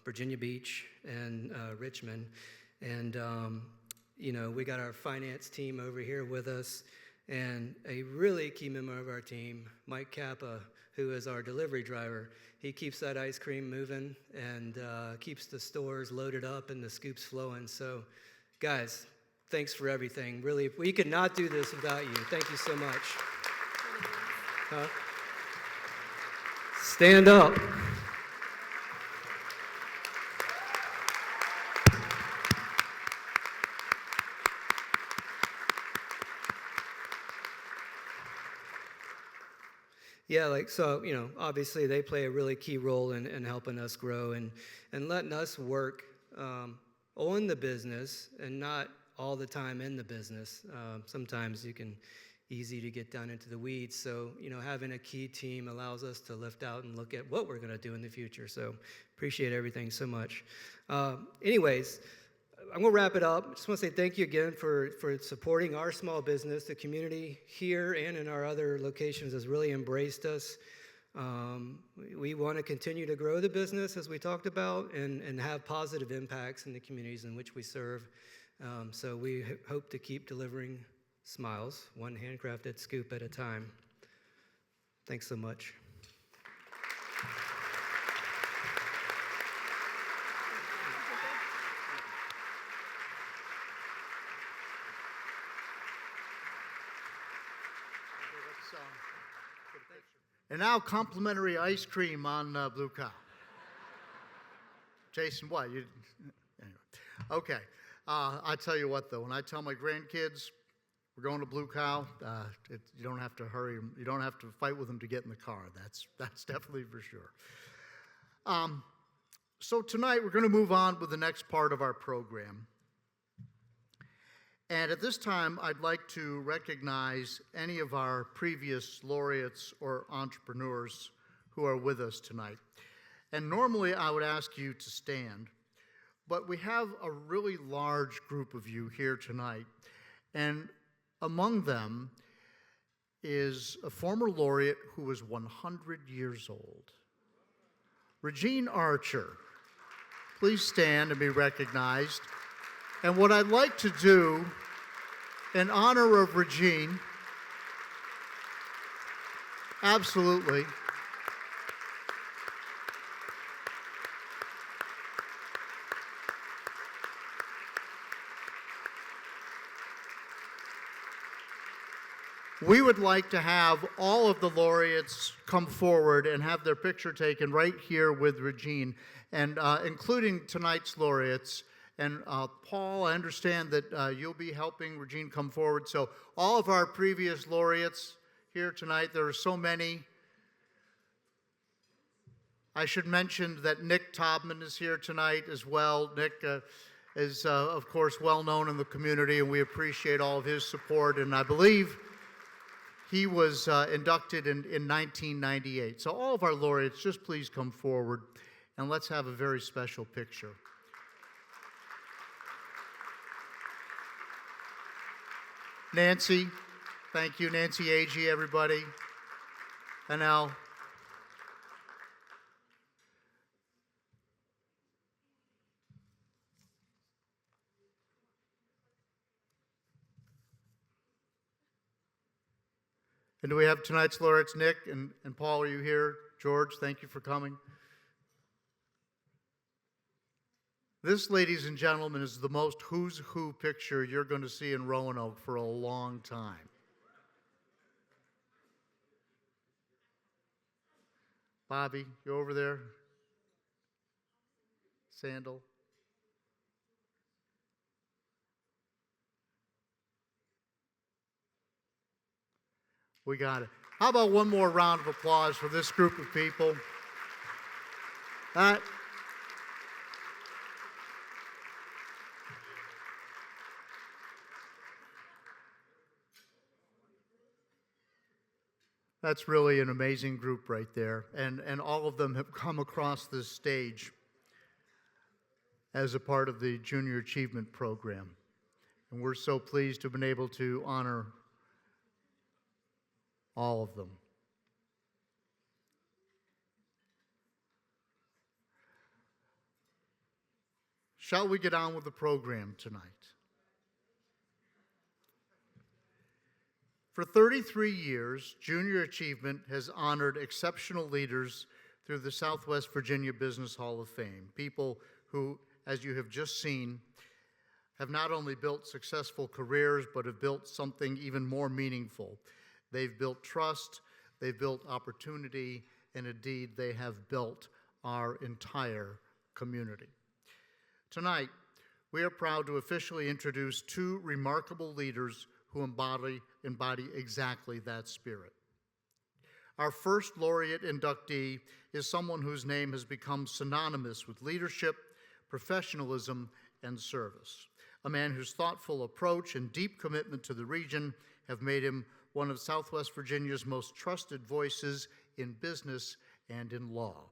Speaker 12: Virginia Beach, and Richmond. And we got our finance team over here with us. And a really key member of our team, Mike Kappa, who is our delivery driver, he keeps that ice cream moving and keeps the stores loaded up and the scoops flowing. So, guys, thanks for everything. Really, we could not do this without you. Thank you so much. Huh? Stand up. Yeah, obviously they play a really key role in helping us grow and letting us work on the business and not all the time in the business. Sometimes you can easy to get down into the weeds. So, having a key team allows us to lift out and look at what we're going to do in the future. So appreciate everything so much. Anyways, I'm going to wrap it up. Just want to say thank you again for supporting our small business. The community here and in our other locations has really embraced us. We want to continue to grow the business, as we talked about, and have positive impacts in the communities in which we serve. So we hope to keep delivering smiles, one handcrafted scoop at a time. Thanks so much.
Speaker 7: And now complimentary ice cream on Blue Cow. Jason, what? Anyway. Okay. I tell you what, though, when I tell my grandkids we're going to Blue Cow, you don't have to hurry. You don't have to fight with them to get in the car. That's definitely for sure. So tonight we're going to move on with the next part of our program. And at this time, I'd like to recognize any of our previous laureates or entrepreneurs who are with us tonight. And normally I would ask you to stand, but we have a really large group of you here tonight. And among them is a former laureate who was 100 years old. Regine Archer, please stand and be recognized. And what I'd like to do, in honor of Regine, absolutely, we would like to have all of the laureates come forward and have their picture taken right here with Regine, and including tonight's laureates. And Paul, I understand that you'll be helping Regine come forward. So all of our previous laureates here tonight, there are so many. I should mention that Nick Taubman is here tonight as well. Nick is, of course, well known in the community, and we appreciate all of his support. And I believe he was inducted in 1998. So all of our laureates, just please come forward, and let's have a very special picture. Nancy, thank you. Nancy Agee, everybody. Anel. And do we have tonight's laureates? Nick and Paul, are you here? George, thank you for coming. This, ladies and gentlemen, is the most who's who picture you're going to see in Roanoke for a long time. Bobby, you over there? Sandal. We got it. How about one more round of applause for this group of people? That's really an amazing group right there. And all of them have come across this stage as a part of the Junior Achievement Program. And we're so pleased to have been able to honor all of them. Shall we get on with the program tonight? For 33 years, Junior Achievement has honored exceptional leaders through the Southwest Virginia Business Hall of Fame, people who, as you have just seen, have not only built successful careers, but have built something even more meaningful. They've built trust, they've built opportunity, and indeed they have built our entire community. Tonight, we are proud to officially introduce two remarkable leaders who embody exactly that spirit. Our first laureate inductee is someone whose name has become synonymous with leadership, professionalism, and service. A man whose thoughtful approach and deep commitment to the region have made him one of Southwest Virginia's most trusted voices in business and in law.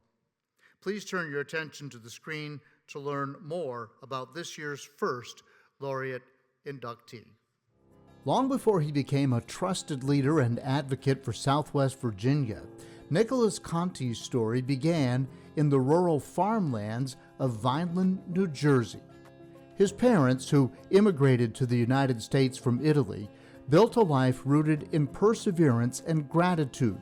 Speaker 7: Please turn your attention to the screen to learn more about this year's first laureate inductee.
Speaker 11: Long before he became a trusted leader and advocate for Southwest Virginia, Nicholas Conti's story began in the rural farmlands of Vineland, New Jersey. His parents, who immigrated to the United States from Italy, built a life rooted in perseverance and gratitude,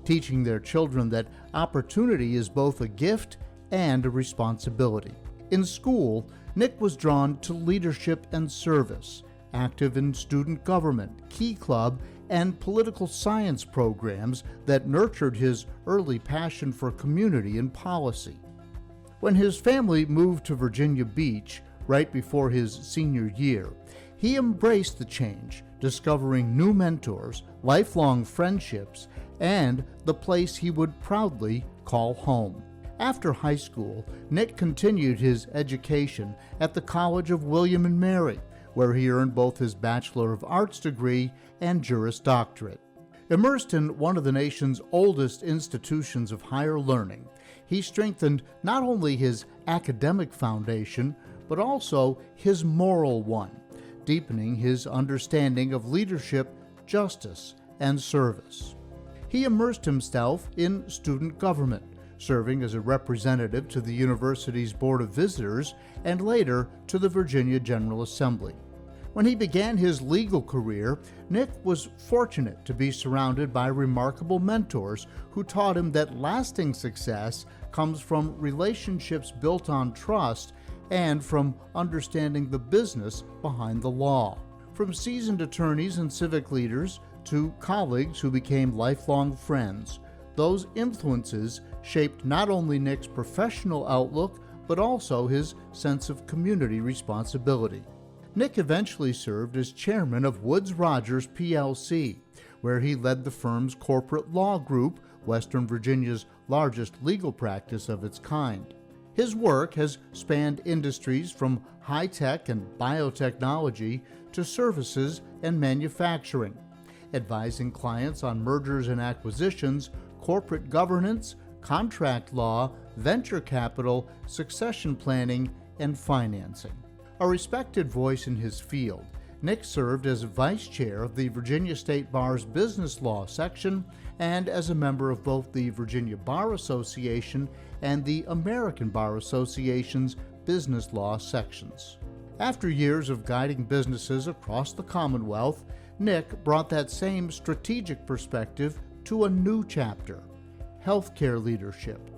Speaker 11: teaching their children that opportunity is both a gift and a responsibility. In school, Nick was drawn to leadership and service, active in student government, Key Club, and political science programs that nurtured his early passion for community and policy. When his family moved to Virginia Beach right before his senior year, he embraced the change, discovering new mentors, lifelong friendships, and the place he would proudly call home. After high school, Nick continued his education at the College of William and Mary, where he earned both his Bachelor of Arts degree and Juris Doctorate. Immersed in one of the nation's oldest institutions of higher learning, he strengthened not only his academic foundation, but also his moral one, deepening his understanding of leadership, justice, and service. He immersed himself in student government, serving as a representative to the university's Board of Visitors and later to the Virginia General Assembly. When he began his legal career, Nick was fortunate to be surrounded by remarkable mentors who taught him that lasting success comes from relationships built on trust and from understanding the business behind the law. From seasoned attorneys and civic leaders to colleagues who became lifelong friends, those influences shaped not only Nick's professional outlook, but also his sense of community responsibility. Nick eventually served as chairman of Woods Rogers plc, where he led the firm's corporate law group, Western Virginia's largest legal practice of its kind. His work has spanned industries from high-tech and biotechnology to services and manufacturing, advising clients on mergers and acquisitions, corporate governance, contract law, venture capital, succession planning, and financing. A respected voice in his field, Nick served as vice chair of the Virginia State Bar's Business Law section and as a member of both the Virginia Bar Association and the American Bar Association's Business Law sections. After years of guiding businesses across the Commonwealth, Nick brought that same strategic perspective to a new chapter: healthcare leadership.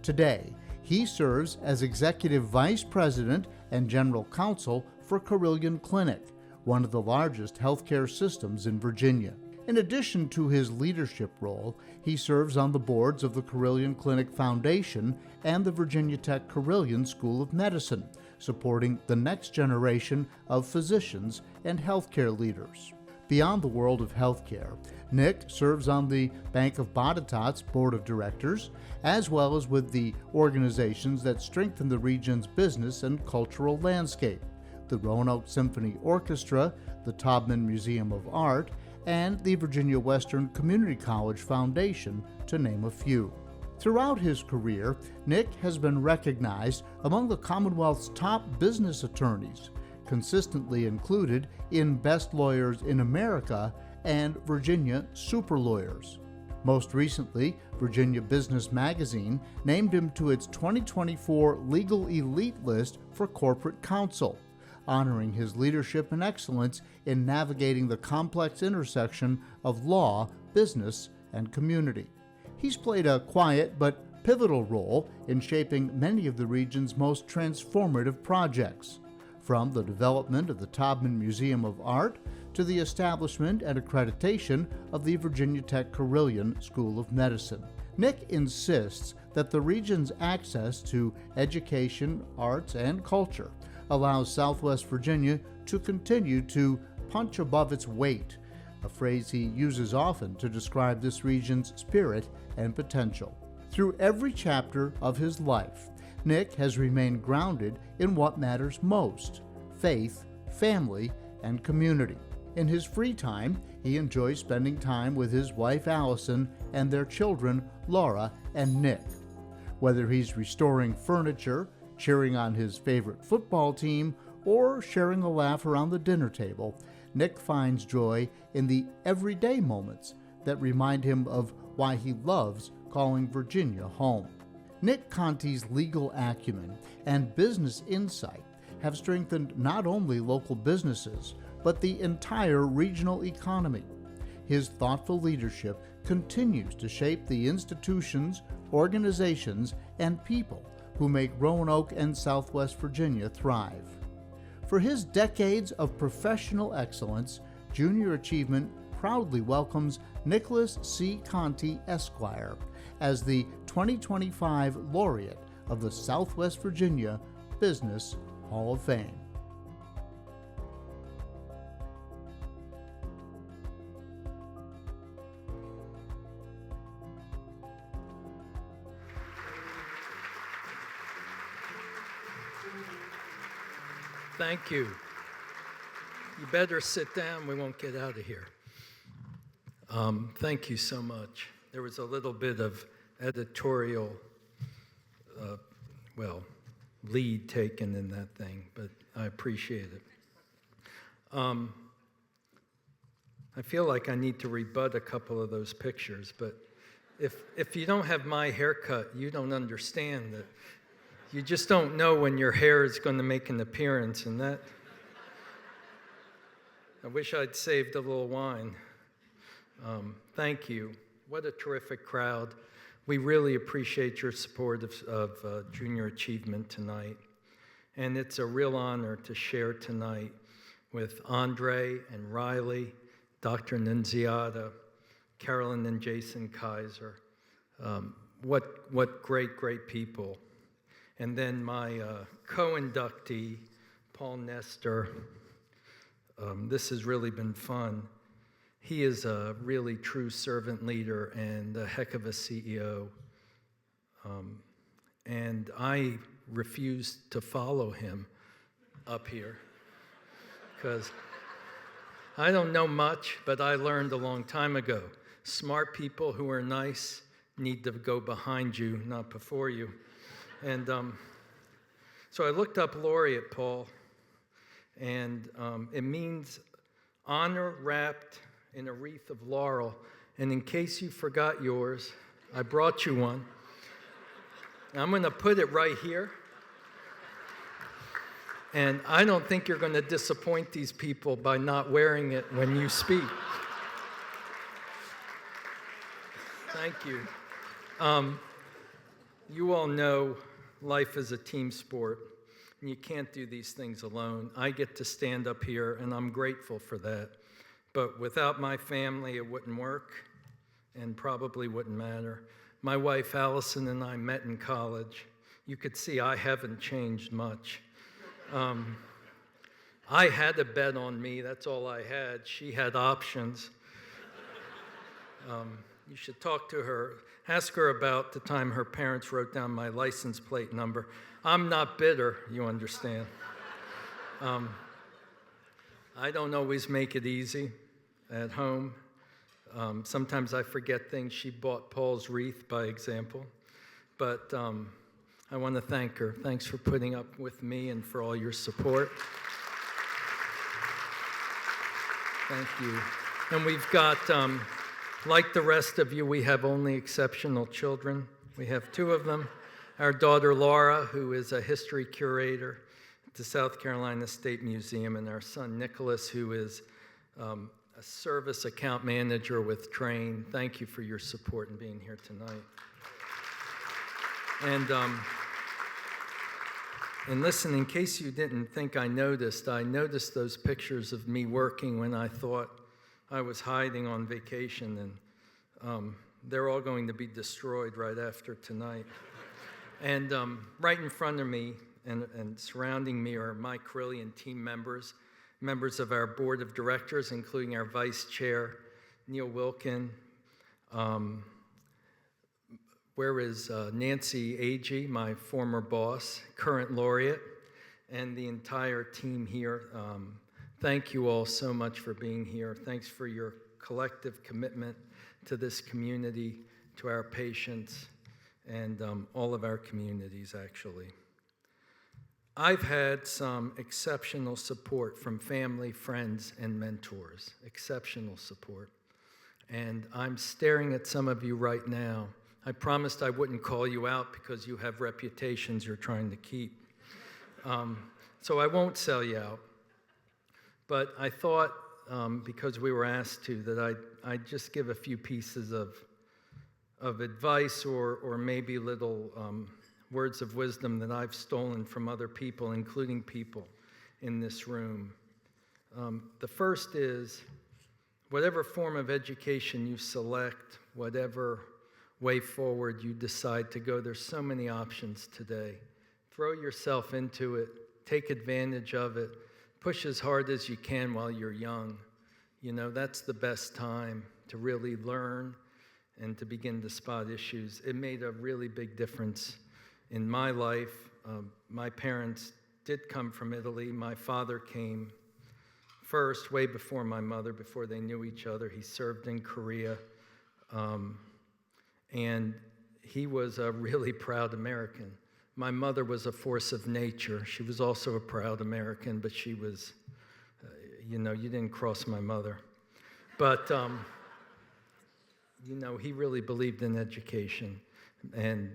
Speaker 11: Today, he serves as Executive Vice President and General Counsel for Carilion Clinic, one of the largest healthcare systems in Virginia. In addition to his leadership role, he serves on the boards of the Carilion Clinic Foundation and the Virginia Tech Carilion School of Medicine, supporting the next generation of physicians and healthcare leaders. Beyond the world of healthcare, Nick serves on the Bank of Botetourt's board of directors, as well as with the organizations that strengthen the region's business and cultural landscape: the Roanoke Symphony Orchestra, the Taubman Museum of Art, and the Virginia Western Community College Foundation, to name a few. Throughout his career, Nick has been recognized among the Commonwealth's top business attorneys, consistently included in Best Lawyers in America and Virginia Super Lawyers. Most recently, Virginia Business Magazine named him to its 2024 Legal Elite list for corporate counsel, honoring his leadership and excellence in navigating the complex intersection of law, business, and community. He's played a quiet but pivotal role in shaping many of the region's most transformative projects. from the development of the Taubman Museum of Art to the establishment and accreditation of the Virginia Tech Carilion School of Medicine. Nick insists that the region's access to education, arts, and culture allows Southwest Virginia to continue to punch above its weight, a phrase he uses often to describe this region's spirit and potential. Through every chapter of his life, Nick has remained grounded in what matters most: faith, family, and community. In his free time, he enjoys spending time with his wife Allison and their children Laura and Nick. Whether he's restoring furniture, cheering on his favorite football team, or sharing a laugh around the dinner table, Nick finds joy in the everyday moments that remind him of why he loves calling Virginia home. Nick Conti's legal acumen and business insight have strengthened not only local businesses, but the entire regional economy. His thoughtful leadership continues to shape the institutions, organizations, and people who make Roanoke and Southwest Virginia thrive. For his decades of professional excellence, Junior Achievement proudly welcomes Nicholas C. Conti, Esquire, as the 2025 Laureate of the Southwest Virginia Business Hall of Fame.
Speaker 15: Thank you. You better sit down. We won't get out of here. Thank you so much. There was a little bit of editorial, lead taken in that thing, but I appreciate it. I feel like I need to rebut a couple of those pictures, but if you don't have my haircut, you don't understand that. You just don't know when your hair is going to make an appearance, and that, I wish I'd saved a little wine. Thank you. What a terrific crowd. We really appreciate your support of Junior Achievement tonight. And it's a real honor to share tonight with Andre and Riley, Dr. Nunziata, Carolyn and Jason Kaiser. What great, great people. And then my co-inductee, Paul Nestor. This has really been fun. He is a really true servant leader and a heck of a CEO. And I refuse to follow him up here because I don't know much, but I learned a long time ago. Smart people who are nice need to go behind you, not before you. And so I looked up Laureate, Paul, and it means honor wrapped in a wreath of laurel. And in case you forgot yours, I brought you one. I'm going to put it right here. And I don't think you're going to disappoint these people by not wearing it when you speak. Thank you. You all know life is a team sport, and you can't do these things alone. I get to stand up here, and I'm grateful for that. But without my family, it wouldn't work and probably wouldn't matter. My wife, Allison, and I met in college. You could see I haven't changed much. I had a bet on me. That's all I had. She had options. You should talk to her. Ask her about the time her parents wrote down my license plate number. I'm not bitter, you understand. I don't always make it easy at home. Sometimes I forget things. She bought Paul's wreath, by example. But I want to thank her. Thanks for putting up with me and for all your support. Thank you. And we've got, like the rest of you, we have only exceptional children. We have two of them. Our daughter, Laura, who is a history curator at the South Carolina State Museum, and our son, Nicholas, who is a service account manager with Train. Thank you for your support and being here tonight. And And listen, in case you didn't think I noticed those pictures of me working when I thought I was hiding on vacation, and they're all going to be destroyed right after tonight. And right in front of me and surrounding me are my Carillion team members, members of our board of directors, including our vice chair, Neil Wilkin. Where is Nancy Agee, my former boss, current laureate, and the entire team here. Thank you all so much for being here. Thanks for your collective commitment to this community, to our patients, and all of our communities, actually. I've had some exceptional support from family, friends, and mentors, exceptional support. And I'm staring at some of you right now. I promised I wouldn't call you out because you have reputations you're trying to keep. So I won't sell you out. But I thought, because we were asked to, that I'd just give a few pieces of advice or maybe little words of wisdom that I've stolen from other people, including people in this room. The first is, whatever form of education you select, whatever way forward you decide to go, there's so many options today. Throw yourself into it, take advantage of it, push as hard as you can while you're young. You know, that's the best time to really learn and to begin to spot issues. It made a really big difference in my life. My parents did come from Italy. My father came first, way before my mother, before they knew each other. He served in Korea. And he was a really proud American. My mother was a force of nature. She was also a proud American, but she was, you didn't cross my mother. But, he really believed in education, and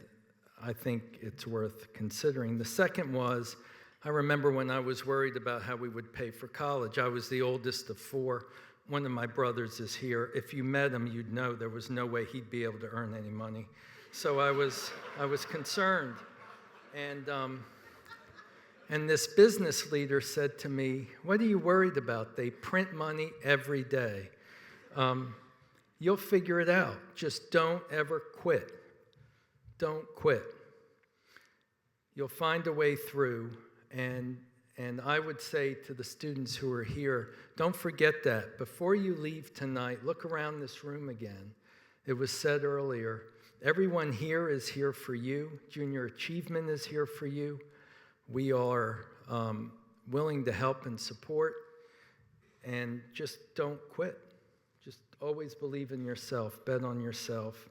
Speaker 15: I think it's worth considering. The second was, I remember when I was worried about how we would pay for college. I was the oldest of four. One of my brothers is here. If you met him, you'd know there was no way he'd be able to earn any money. So I was concerned. And this business leader said to me, "What are you worried about? They print money every day. You'll figure it out. Just don't ever quit. Don't quit. You'll find a way through." And I would say to the students who are here, don't forget that. Before you leave tonight, look around this room again. It was said earlier, everyone here is here for you. Junior Achievement is here for you. We are willing to help and support. And just don't quit. Just always believe in yourself. Bet on yourself.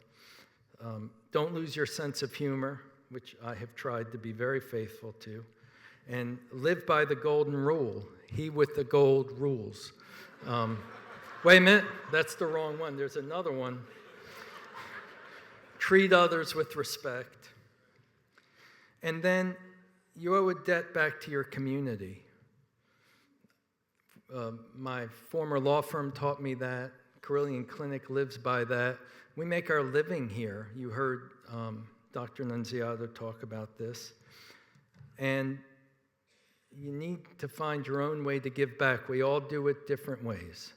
Speaker 15: Don't lose your sense of humor, which I have tried to be very faithful to. And live by the golden rule. He with the gold rules. Wait a minute, that's the wrong one. There's another one. Treat others with respect. And then you owe a debt back to your community. My former law firm taught me that. Carillion Clinic lives by that. We make our living here. You heard Dr. Nunziato talk about this. And you need to find your own way to give back. We all do it different ways.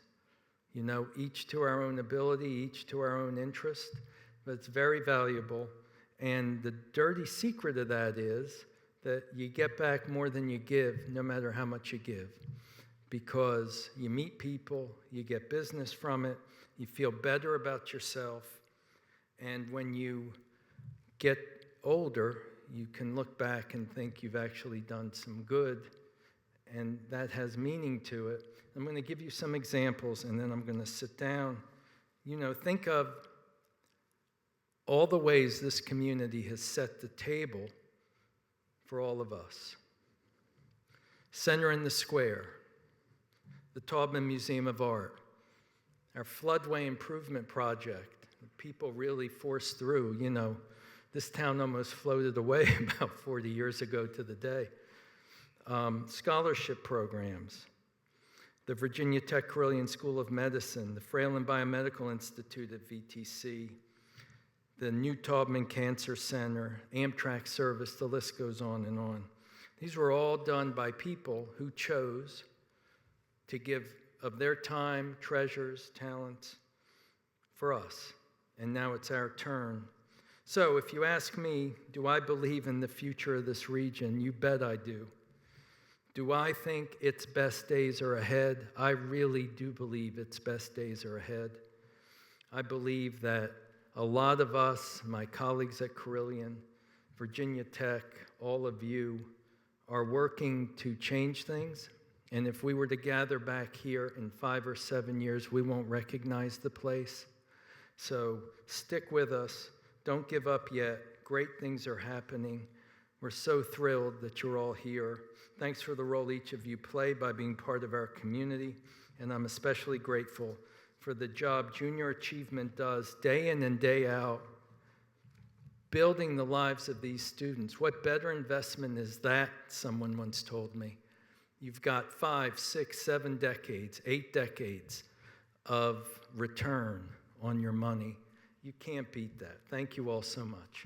Speaker 15: Each to our own ability, each to our own interest, but it's very valuable. And the dirty secret of that is that you get back more than you give, no matter how much you give. Because you meet people, you get business from it, you feel better about yourself, and when you get older, you can look back and think you've actually done some good, and that has meaning to it. I'm going to give you some examples, and then I'm going to sit down. Think of all the ways this community has set the table for all of us. Center in the Square, the Taubman Museum of Art, our floodway improvement project. People really forced through, This town almost floated away about 40 years ago to the day. Scholarship programs, the Virginia Tech Carillion School of Medicine, the Fralin Biomedical Institute at VTC, the new Taubman Cancer Center, Amtrak service, the list goes on and on. These were all done by people who chose to give of their time, treasures, talents for us. And now it's our turn. So if you ask me, do I believe in the future of this region? You bet I do. Do I think its best days are ahead? I really do believe its best days are ahead. I believe that a lot of us, my colleagues at Carilion, Virginia Tech, all of you, are working to change things. And if we were to gather back here in 5 or 7 years, we won't recognize the place. So stick with us. Don't give up yet. Great things are happening. We're so thrilled that you're all here. Thanks for the role each of you play by being part of our community. And I'm especially grateful for the job Junior Achievement does day in and day out, building the lives of these students. What better investment is that, someone once told me. You've got 5, 6, 7 decades, 8 decades of return on your money. You can't beat that. Thank you all so much.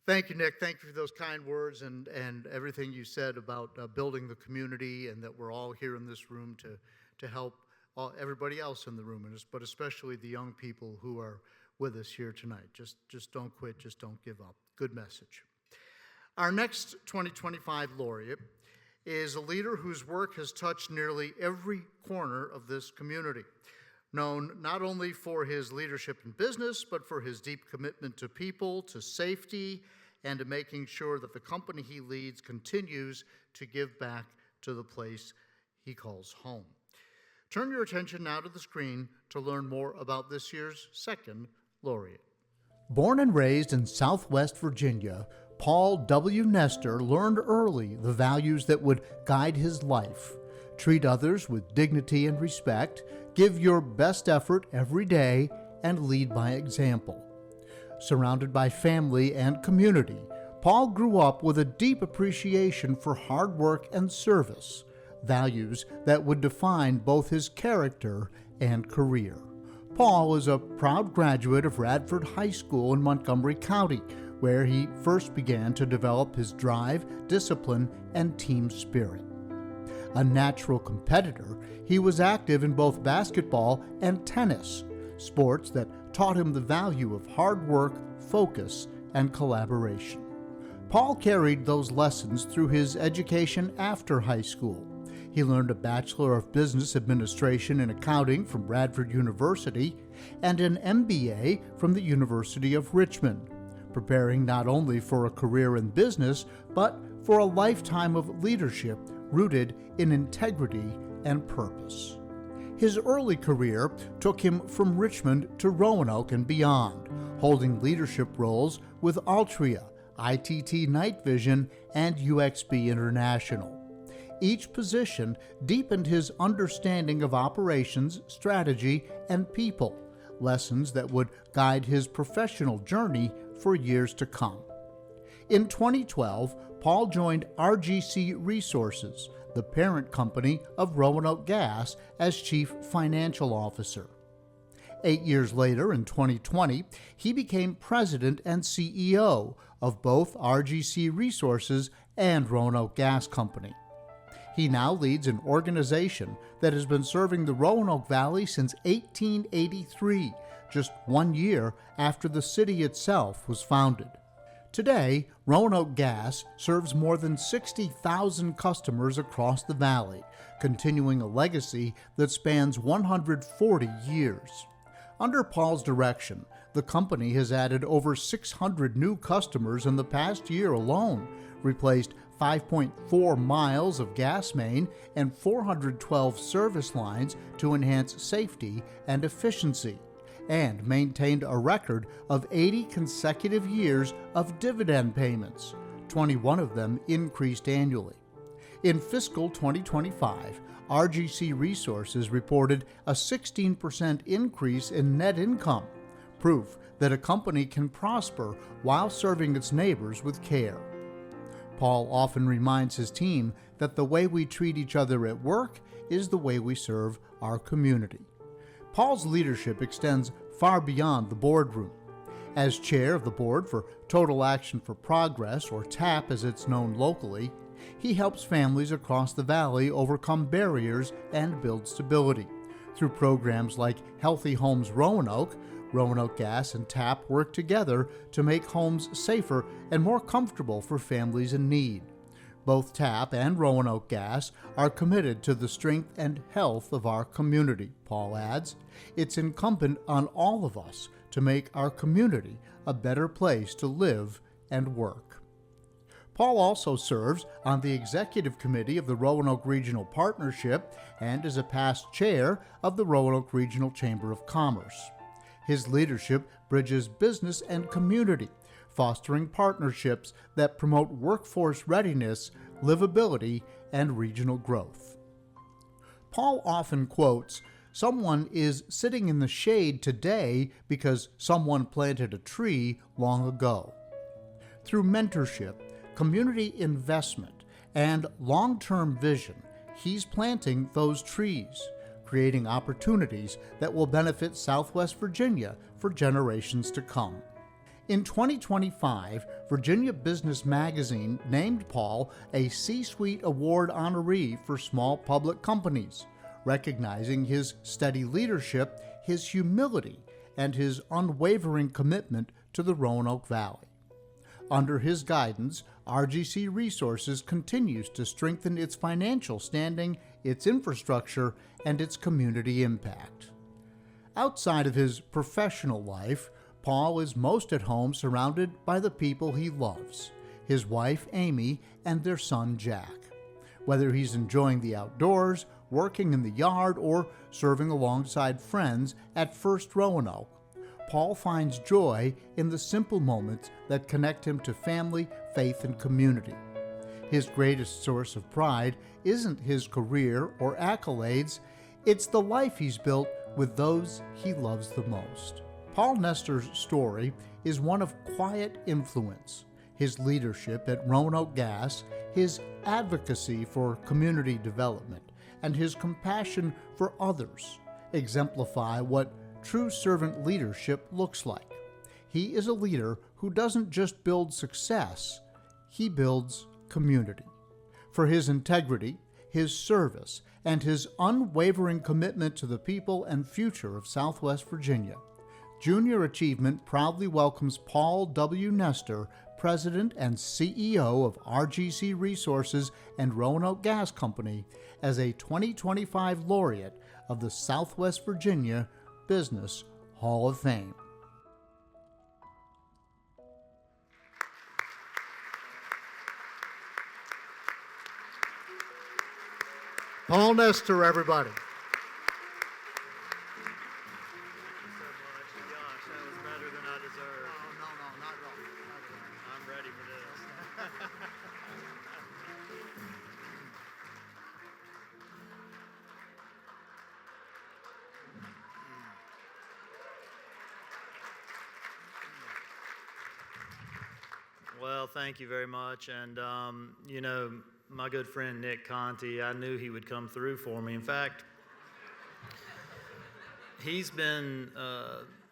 Speaker 7: Thank you, Nick. Thank you for those kind words and everything you said about building the community, and that we're all here in this room to help everybody else in the room, but especially the young people who are with us here tonight. Just don't quit. Just don't give up. Good message. Our next 2025 laureate is a leader whose work has touched nearly every corner of this community. Known not only for his leadership in business, but for his deep commitment to people, to safety, and to making sure that the company he leads continues to give back to the place he calls home. Turn your attention now to the screen to learn more about this year's second laureate.
Speaker 11: Born and raised in Southwest Virginia, Paul W. Nestor learned early the values that would guide his life. Treat others with dignity and respect, give your best effort every day, and lead by example. Surrounded by family and community, Paul grew up with a deep appreciation for hard work and service, values that would define both his character and career. Paul is a proud graduate of Radford High School in Montgomery County, where he first began to develop his drive, discipline, and team spirit. A natural competitor, he was active in both basketball and tennis, sports that taught him the value of hard work, focus, and collaboration. Paul carried those lessons through his education after high school. He earned a Bachelor of Business Administration in Accounting from Radford University and an MBA from the University of Richmond, preparing not only for a career in business, but for a lifetime of leadership rooted in integrity and purpose. His early career took him from Richmond to Roanoke and beyond, holding leadership roles with Altria, ITT Night Vision, and UXB International. Each position deepened his understanding of operations, strategy, and people, lessons that would guide his professional journey for years to come. In 2012, Paul joined RGC Resources, the parent company of Roanoke Gas, as Chief Financial Officer. 8 years later, in 2020, he became President and CEO of both RGC Resources and Roanoke Gas Company. He now leads an organization that has been serving the Roanoke Valley since 1883, just 1 year after the city itself was founded. Today, Roanoke Gas serves more than 60,000 customers across the valley, continuing a legacy that spans 140 years. Under Paul's direction, the company has added over 600 new customers in the past year alone, replaced 5.4 miles of gas main and 412 service lines to enhance safety and efficiency, and maintained a record of 80 consecutive years of dividend payments. 21 of them increased annually. In fiscal 2025, RGC Resources reported a 16% increase in net income, proof that a company can prosper while serving its neighbors with care. Paul often reminds his team that the way we treat each other at work is the way we serve our community. Paul's leadership extends far beyond the boardroom. As chair of the board for Total Action for Progress, or TAP as it's known locally, he helps families across the valley overcome barriers and build stability. Through programs like Healthy Homes Roanoke, Roanoke Gas and TAP work together to make homes safer and more comfortable for families in need. Both TAP and Roanoke Gas are committed to the strength and health of our community, Paul adds. It's incumbent on all of us to make our community a better place to live and work. Paul also serves on the executive committee of the Roanoke Regional Partnership and is a past chair of the Roanoke Regional Chamber of Commerce. His leadership bridges business and community, fostering partnerships that promote workforce readiness, livability, and regional growth. Paul often quotes, "Someone is sitting in the shade today because someone planted a tree long ago." Through mentorship, community investment, and long-term vision, he's planting those trees, creating opportunities that will benefit Southwest Virginia for generations to come. In 2025, Virginia Business Magazine named Paul a C-Suite Award honoree for small public companies, recognizing his steady leadership, his humility, and his unwavering commitment to the Roanoke Valley. Under his guidance, RGC Resources continues to strengthen its financial standing, its infrastructure, and its community impact. Outside of his professional life, Paul is most at home surrounded by the people he loves, his wife Amy and their son Jack. Whether he's enjoying the outdoors, working in the yard, or serving alongside friends at First Roanoke, Paul finds joy in the simple moments that connect him to family, faith, and community. His greatest source of pride isn't his career or accolades, it's the life he's built with those he loves the most. Paul Nestor's story is one of quiet influence. His leadership at Roanoke Gas, his advocacy for community development, and his compassion for others exemplify what true servant leadership looks like. He is a leader who doesn't just build success, he builds community. For his integrity, his service, and his unwavering commitment to the people and future of Southwest Virginia, Junior Achievement proudly welcomes Paul W. Nestor, President and CEO of RGC Resources and Roanoke Gas Company, as a 2025 laureate of the Southwest Virginia Business Hall of Fame.
Speaker 7: Paul Nestor, everybody.
Speaker 16: Well, thank you very much. And, my good friend Nick Conti, I knew he would come through for me. In fact, he's been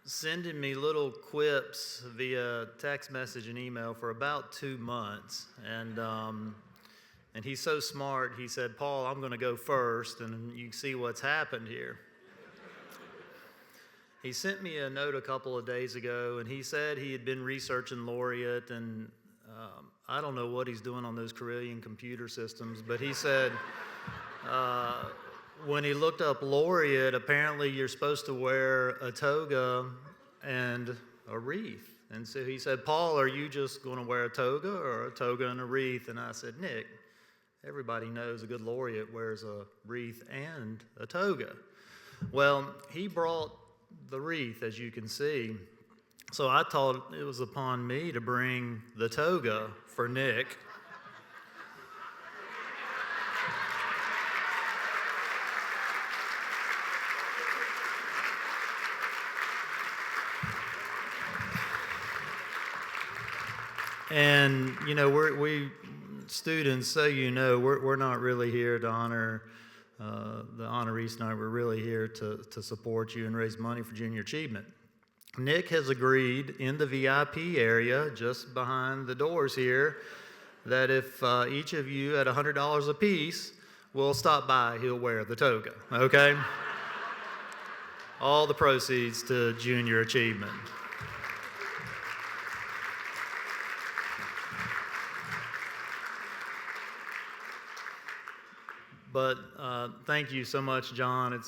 Speaker 16: sending me little quips via text message and email for about 2 months. And he's so smart, he said, "Paul, I'm going to go first, and you can see what's happened here." He sent me a note a couple of days ago, and he said he had been researching Laureate, and I don't know what he's doing on those Carillion computer systems, but he said when he looked up Laureate, apparently you're supposed to wear a toga and a wreath. And so he said, "Paul, are you just going to wear a toga or a toga and a wreath?" And I said, "Nick, everybody knows a good laureate wears a wreath and a toga." Well, he brought the wreath, as you can see. So I thought it was upon me to bring the toga for Nick. And, you know, we students, so you know, we're not really here to honor the honorees tonight. We're really here to support you and raise money for junior achievement. Nick has agreed in the VIP area, just behind the doors here, that if each of you at $100 apiece will stop by, he'll wear the toga, okay? All the proceeds to junior achievement. But thank you so much, John.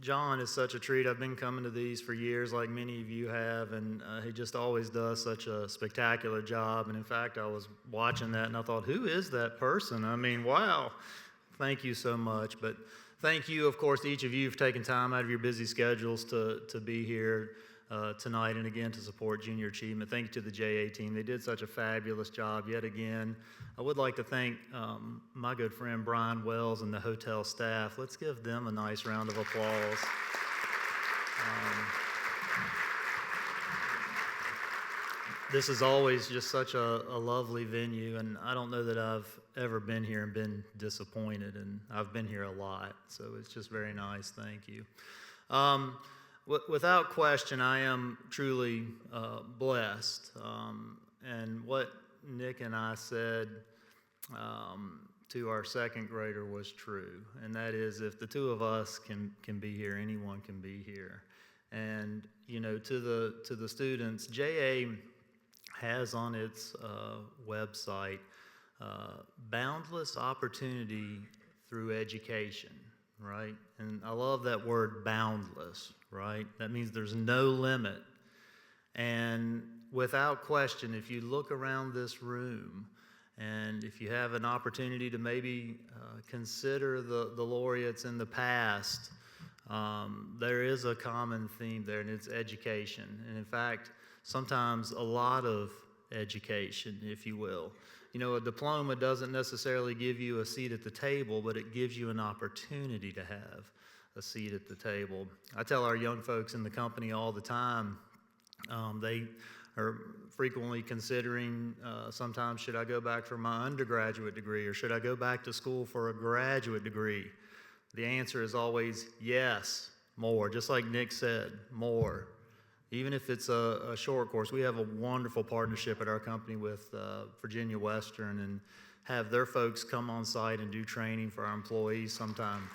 Speaker 16: John is such a treat. I've been coming to these for years, like many of you have, and he just always does such a spectacular job. And in fact, I was watching that and I thought, who is that person? I mean, wow. Thank you so much. But thank you, of course, each of you for taking time out of your busy schedules to be here tonight and again to support junior achievement. Thank you to the JA team. They did such a fabulous job yet again. I would like to thank my good friend Brian Wells and the hotel staff. Let's give them a nice round of applause. This is always just such a lovely venue, and I don't know that I've ever been here and been disappointed, and I've been here a lot, so it's just very nice. Thank you. Without question, I am truly blessed. And what Nick and I said to our second grader was true, and that is, if the two of us can be here, anyone can be here. And you know, to the students, JA has on its website boundless opportunity through education. Right? And I love that word boundless, right? That means there's no limit. And without question, if you look around this room and if you have an opportunity to maybe consider the laureates in the past, there is a common theme there, and it's education. And in fact, sometimes a lot of education, if you will. You know, a diploma doesn't necessarily give you a seat at the table, but it gives you an opportunity to have a seat at the table. I tell our young folks in the company all the time, they are frequently considering sometimes, should I go back for my undergraduate degree or should I go back to school for a graduate degree? The answer is always yes, more. Just like Nick said, more. Even if it's a short course, we have a wonderful partnership at our company with Virginia Western and have their folks come on site and do training for our employees sometimes.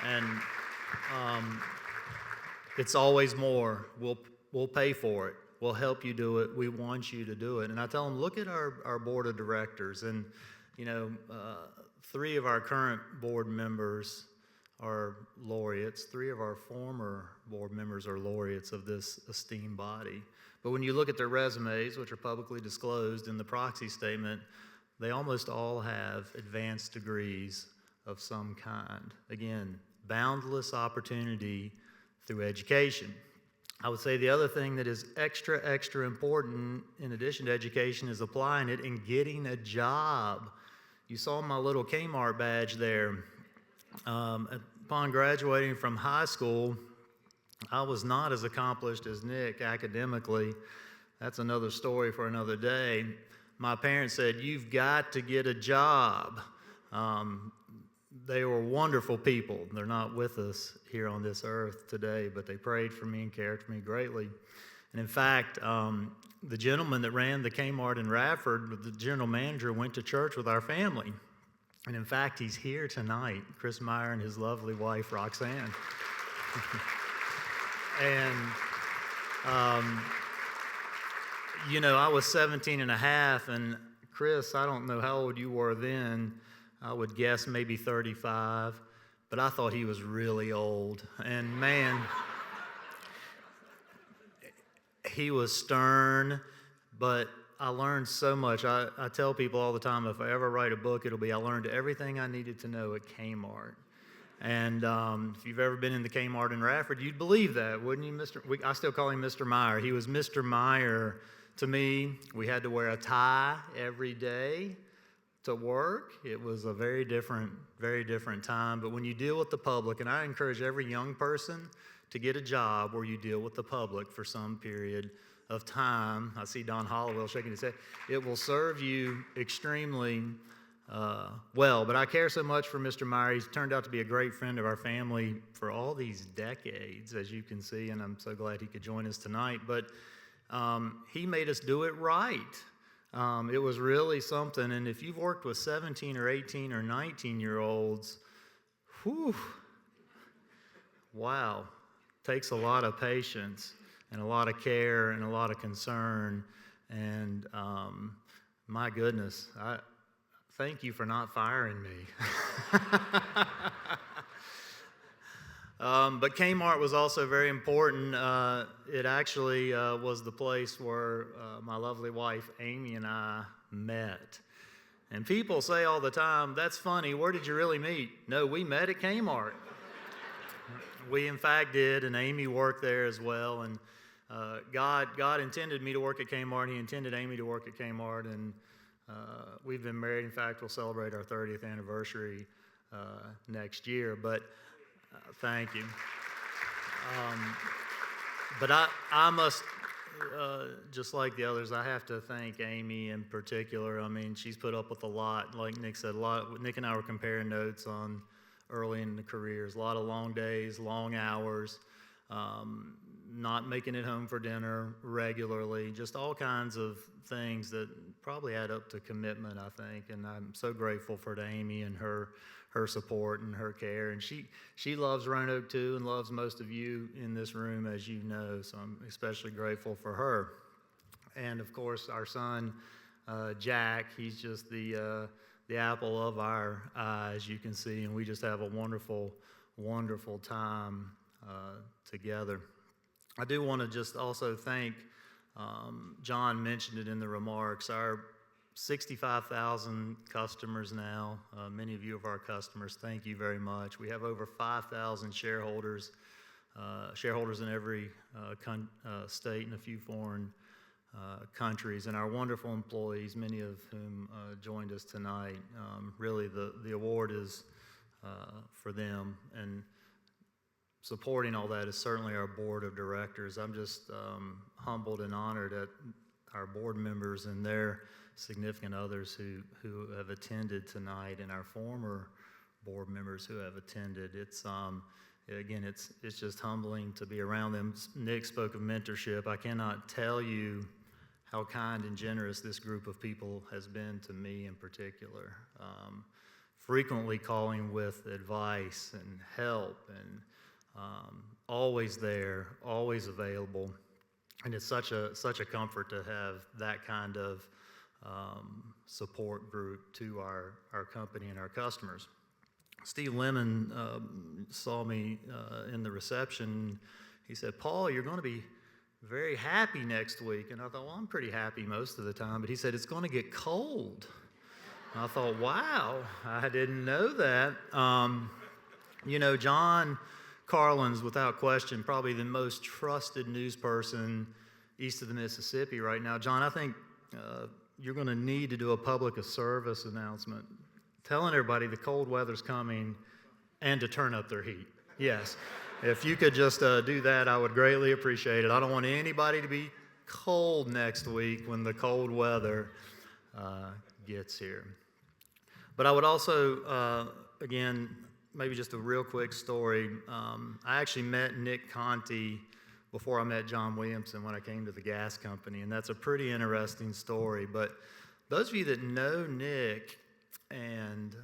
Speaker 16: And it's always more. We'll pay for it. We'll help you do it. We want you to do it. And I tell them, look at our board of directors. And, you know, 3 of our current board members are laureates. 3 of our former board members are laureates of this esteemed body. But when you look at their resumes, which are publicly disclosed in the proxy statement, they almost all have advanced degrees of some kind. Again, boundless opportunity through education. I would say the other thing that is extra important in addition to education is applying it and getting a job. You saw my little Kmart badge there. Upon graduating from high school, I was not as accomplished as Nick academically. That's another story for another day. My parents said, you've got to get a job. They were wonderful people. They're not with us here on this earth today, but they prayed for me and cared for me greatly. And in fact, the gentleman that ran the Kmart in Radford, the general manager, went to church with our family. And in fact, he's here tonight, Chris Meyer and his lovely wife, Roxanne. And, you know, I was 17 and a half, and Chris, I don't know how old you were then. I would guess maybe 35, but I thought he was really old. And man, he was stern, but I learned so much. I tell people all the time, if I ever write a book, it'll be I learned everything I needed to know at Kmart. And if you've ever been in the Kmart in Radford, you'd believe that, wouldn't you, I still call him Mr. Meyer. He was Mr. Meyer to me. We had to wear a tie every day to work. It was a very different time. But when you deal with the public, and I encourage every young person to get a job where you deal with the public for some period of time. I see Don Hollowell shaking his head. It will serve you extremely well. But I care so much for Mr. Meyer. He's turned out to be a great friend of our family for all these decades, as you can see, and I'm so glad he could join us tonight. But he made us do it right. It was really something. And if you've worked with 17 or 18 or 19-year-olds, whew, wow, takes a lot of patience and a lot of care and a lot of concern. And my goodness, thank you for not firing me. But Kmart was also very important. It actually was the place where my lovely wife, Amy, and I met. And people say all the time, that's funny, where did you really meet? No, we met at Kmart. We, in fact, did, and Amy worked there as well. And God intended me to work at Kmart, and He intended Amy to work at Kmart. And we've been married. In fact, we'll celebrate our 30th anniversary next year. But thank you. But I must, just like the others, I have to thank Amy in particular. I mean, she's put up with a lot. Like Nick said, a lot. Nick and I were comparing notes on early in the careers. A lot of long days, long hours, not making it home for dinner regularly, just all kinds of things that probably add up to commitment, I think. And I'm so grateful for Amy and her support and her care. And she loves Roanoke too, and loves most of you in this room, as you know. So I'm especially grateful for her. And of course, our son, Jack, he's just the apple of our eye, as you can see, and we just have a wonderful, wonderful time together. I do want to just also thank, John mentioned it in the remarks, our 65,000 customers now. Many of you of our customers, thank you very much. We have over 5,000 shareholders in every state and a few foreign countries, and our wonderful employees, many of whom joined us tonight. Really, the award is for them, and supporting all that is certainly our board of directors. I'm just humbled and honored at our board members and their significant others who have attended tonight, and our former board members who have attended. It's again, it's just humbling to be around them. Nick spoke of mentorship. I cannot tell you how kind and generous this group of people has been to me in particular. Frequently calling with advice and help, and always there, always available. And it's such a comfort to have that kind of support group to our company and our customers. Steve Lemon saw me in the reception. He said, "Paul, you're going to be very happy next week." And I thought, well, I'm pretty happy most of the time. But he said, "It's going to get cold." And I thought, wow, I didn't know that. You know, John Carlin's, without question, probably the most trusted news person east of the Mississippi right now. John, I think you're going to need to do a public service announcement telling everybody the cold weather's coming and to turn up their heat. Yes. If you could just do that, I would greatly appreciate it. I don't want anybody to be cold next week when the cold weather gets here. But I would also, again, maybe just a real quick story. I actually met Nick Conti before I met John Williamson when I came to the gas company, and that's a pretty interesting story. But those of you that know Nick and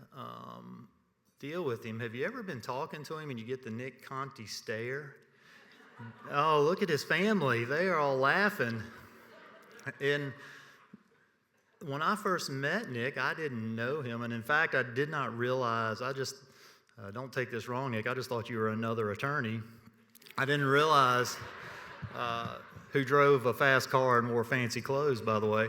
Speaker 16: deal with him, have you ever been talking to him and you get the Nick Conti stare? Oh, look at his family. They are all laughing. And when I first met Nick, I didn't know him. And in fact, I did not realize, don't take this wrong, Nick, I just thought you were another attorney. I didn't realize who drove a fast car and wore fancy clothes, by the way.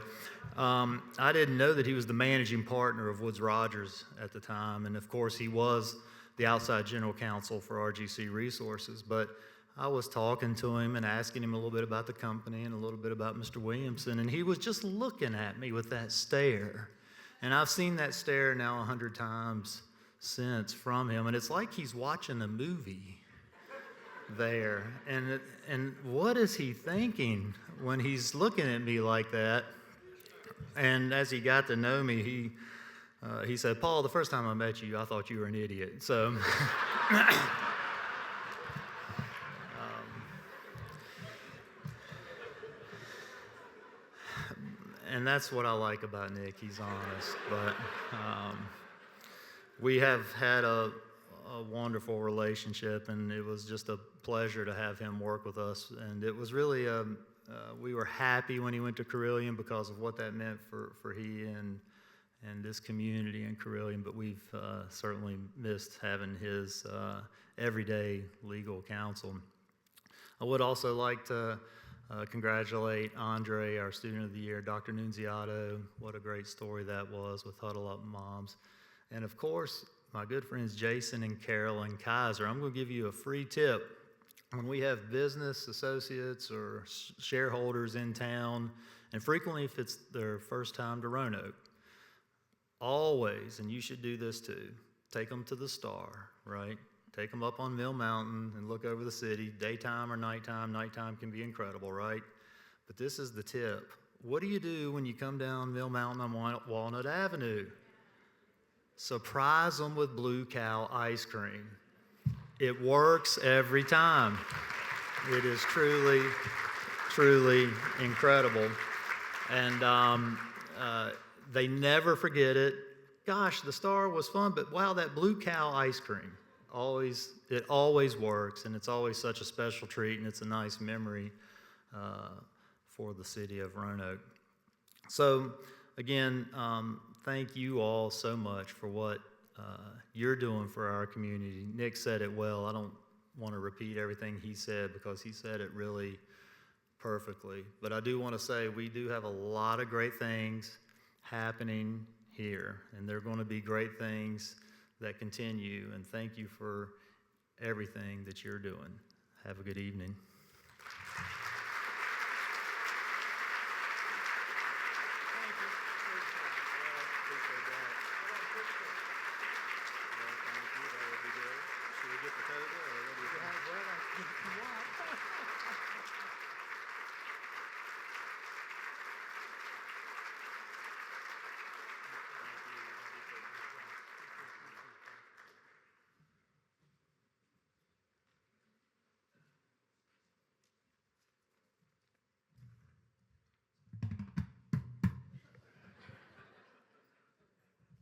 Speaker 16: I didn't know that he was the managing partner of Woods Rogers at the time. And of course, he was the outside general counsel for RGC Resources. But I was talking to him and asking him a little bit about the company and a little bit about Mr. Williamson, and he was just looking at me with that stare. And I've seen that stare now 100 times since from him, and it's like he's watching a movie there. And what is he thinking when he's looking at me like that? And as he got to know me, he said, "Paul, the first time I met you, I thought you were an idiot." So. And that's what I like about Nick. He's honest. But we have had a wonderful relationship, and it was just a pleasure to have him work with us. And it was really, we were happy when he went to Carilion because of what that meant for he and this community in Carilion. But we've certainly missed having his everyday legal counsel. I would also like to congratulate Andre, our Student of the Year, Dr. Nunziato. What a great story that was with Huddle Up Moms. And of course, my good friends Jason and Carolyn Kaiser. I'm going to give you a free tip. When we have business associates or shareholders in town, and frequently if it's their first time to Roanoke, always, and you should do this too, take them to the Star, right? Take them up on Mill Mountain and look over the city, daytime or nighttime. Nighttime can be incredible, right? But this is the tip. What do you do when you come down Mill Mountain on Walnut Avenue? Surprise them with Blue Cow ice cream. It works every time. It is truly, truly incredible. And they never forget it. Gosh, the Star was fun, but wow, that Blue Cow ice cream. It always works, and it's always such a special treat, and it's a nice memory for the city of Roanoke. So again, thank you all so much for what you're doing for our community. Nick said it well. I don't want to repeat everything he said because he said it really perfectly. But I do want to say we do have a lot of great things happening here, and they're going to be great things that continue, and thank you for everything that you're doing. Have a good evening.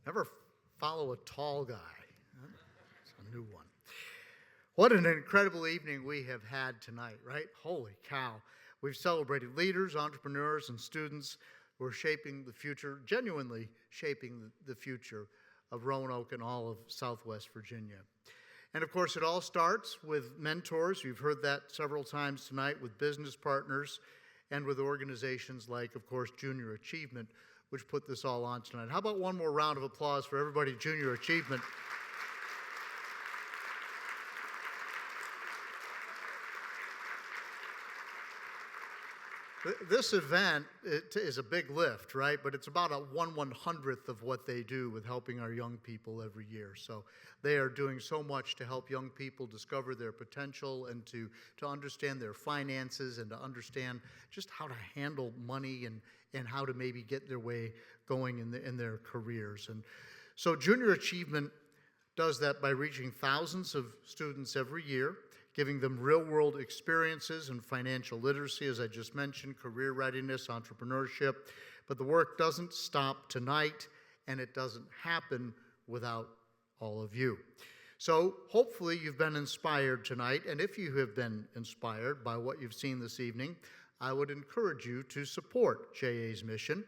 Speaker 7: Never follow a tall guy. It's a new one. What an incredible evening we have had tonight, right? Holy cow. We've celebrated leaders, entrepreneurs, and students who are shaping the future, genuinely shaping the future of Roanoke and all of Southwest Virginia. And of course, it all starts with mentors. You've heard that several times tonight, with business partners and with organizations like, of course, Junior Achievement, which put this all on tonight. How about one more round of applause for everybody at Junior Achievement? This event is a big lift, right? But it's about a 1/100th of what they do with helping our young people every year. So they are doing so much to help young people discover their potential and to understand their finances and to understand just how to handle money and how to maybe get their way going in their careers. And so Junior Achievement does that by reaching thousands of students every year, giving them real-world experiences in financial literacy, as I just mentioned, career readiness, entrepreneurship. But the work doesn't stop tonight, and it doesn't happen without all of you. So hopefully you've been inspired tonight, and if you have been inspired by what you've seen this evening, I would encourage you to support JA's mission.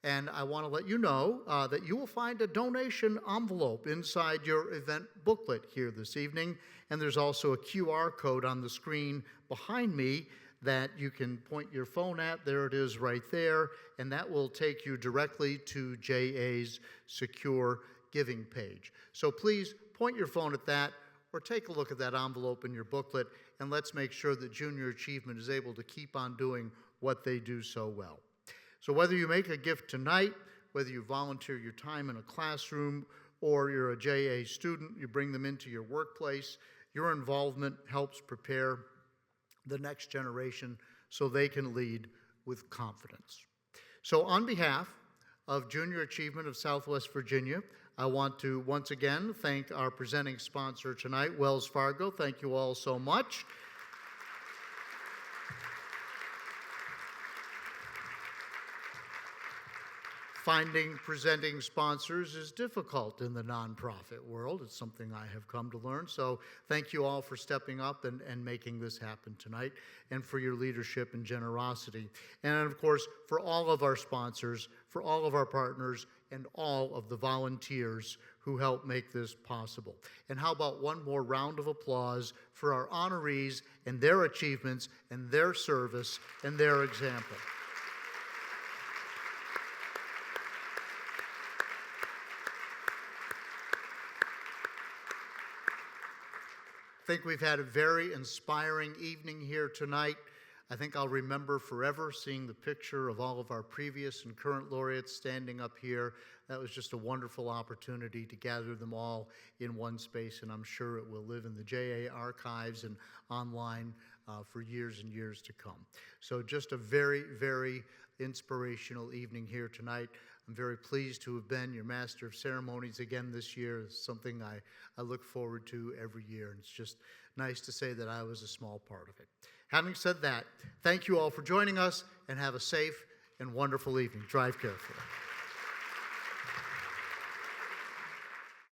Speaker 7: And I want to let you know that you will find a donation envelope inside your event booklet here this evening. And there's also a QR code on the screen behind me that you can point your phone at. There it is right there. And that will take you directly to JA's secure giving page. So please point your phone at that or take a look at that envelope in your booklet, and let's make sure that Junior Achievement is able to keep on doing what they do so well. So whether you make a gift tonight, whether you volunteer your time in a classroom, or you're a JA student, you bring them into your workplace, your involvement helps prepare the next generation so they can lead with confidence. So on behalf of Junior Achievement of Southwest Virginia, I want to once again thank our presenting sponsor tonight, Wells Fargo. Thank you all so much. Finding presenting sponsors is difficult in the nonprofit world. It's something I have come to learn. So thank you all for stepping up and making this happen tonight, and for your leadership and generosity. And of course, for all of our sponsors, for all of our partners, and all of the volunteers who help make this possible. And how about one more round of applause for our honorees and their achievements and their service and their example. I think we've had a very inspiring evening here tonight. I think I'll remember forever seeing the picture of all of our previous and current laureates standing up here. That was just a wonderful opportunity to gather them all in one space, and I'm sure it will live in the JA archives and online for years and years to come. So just a very, very inspirational evening here tonight. I'm very pleased to have been your Master of Ceremonies again this year. It's something I look forward to every year, and it's just nice to say that I was a small part of it. Having said that, thank you all for joining us, and have a safe and wonderful evening. Drive carefully.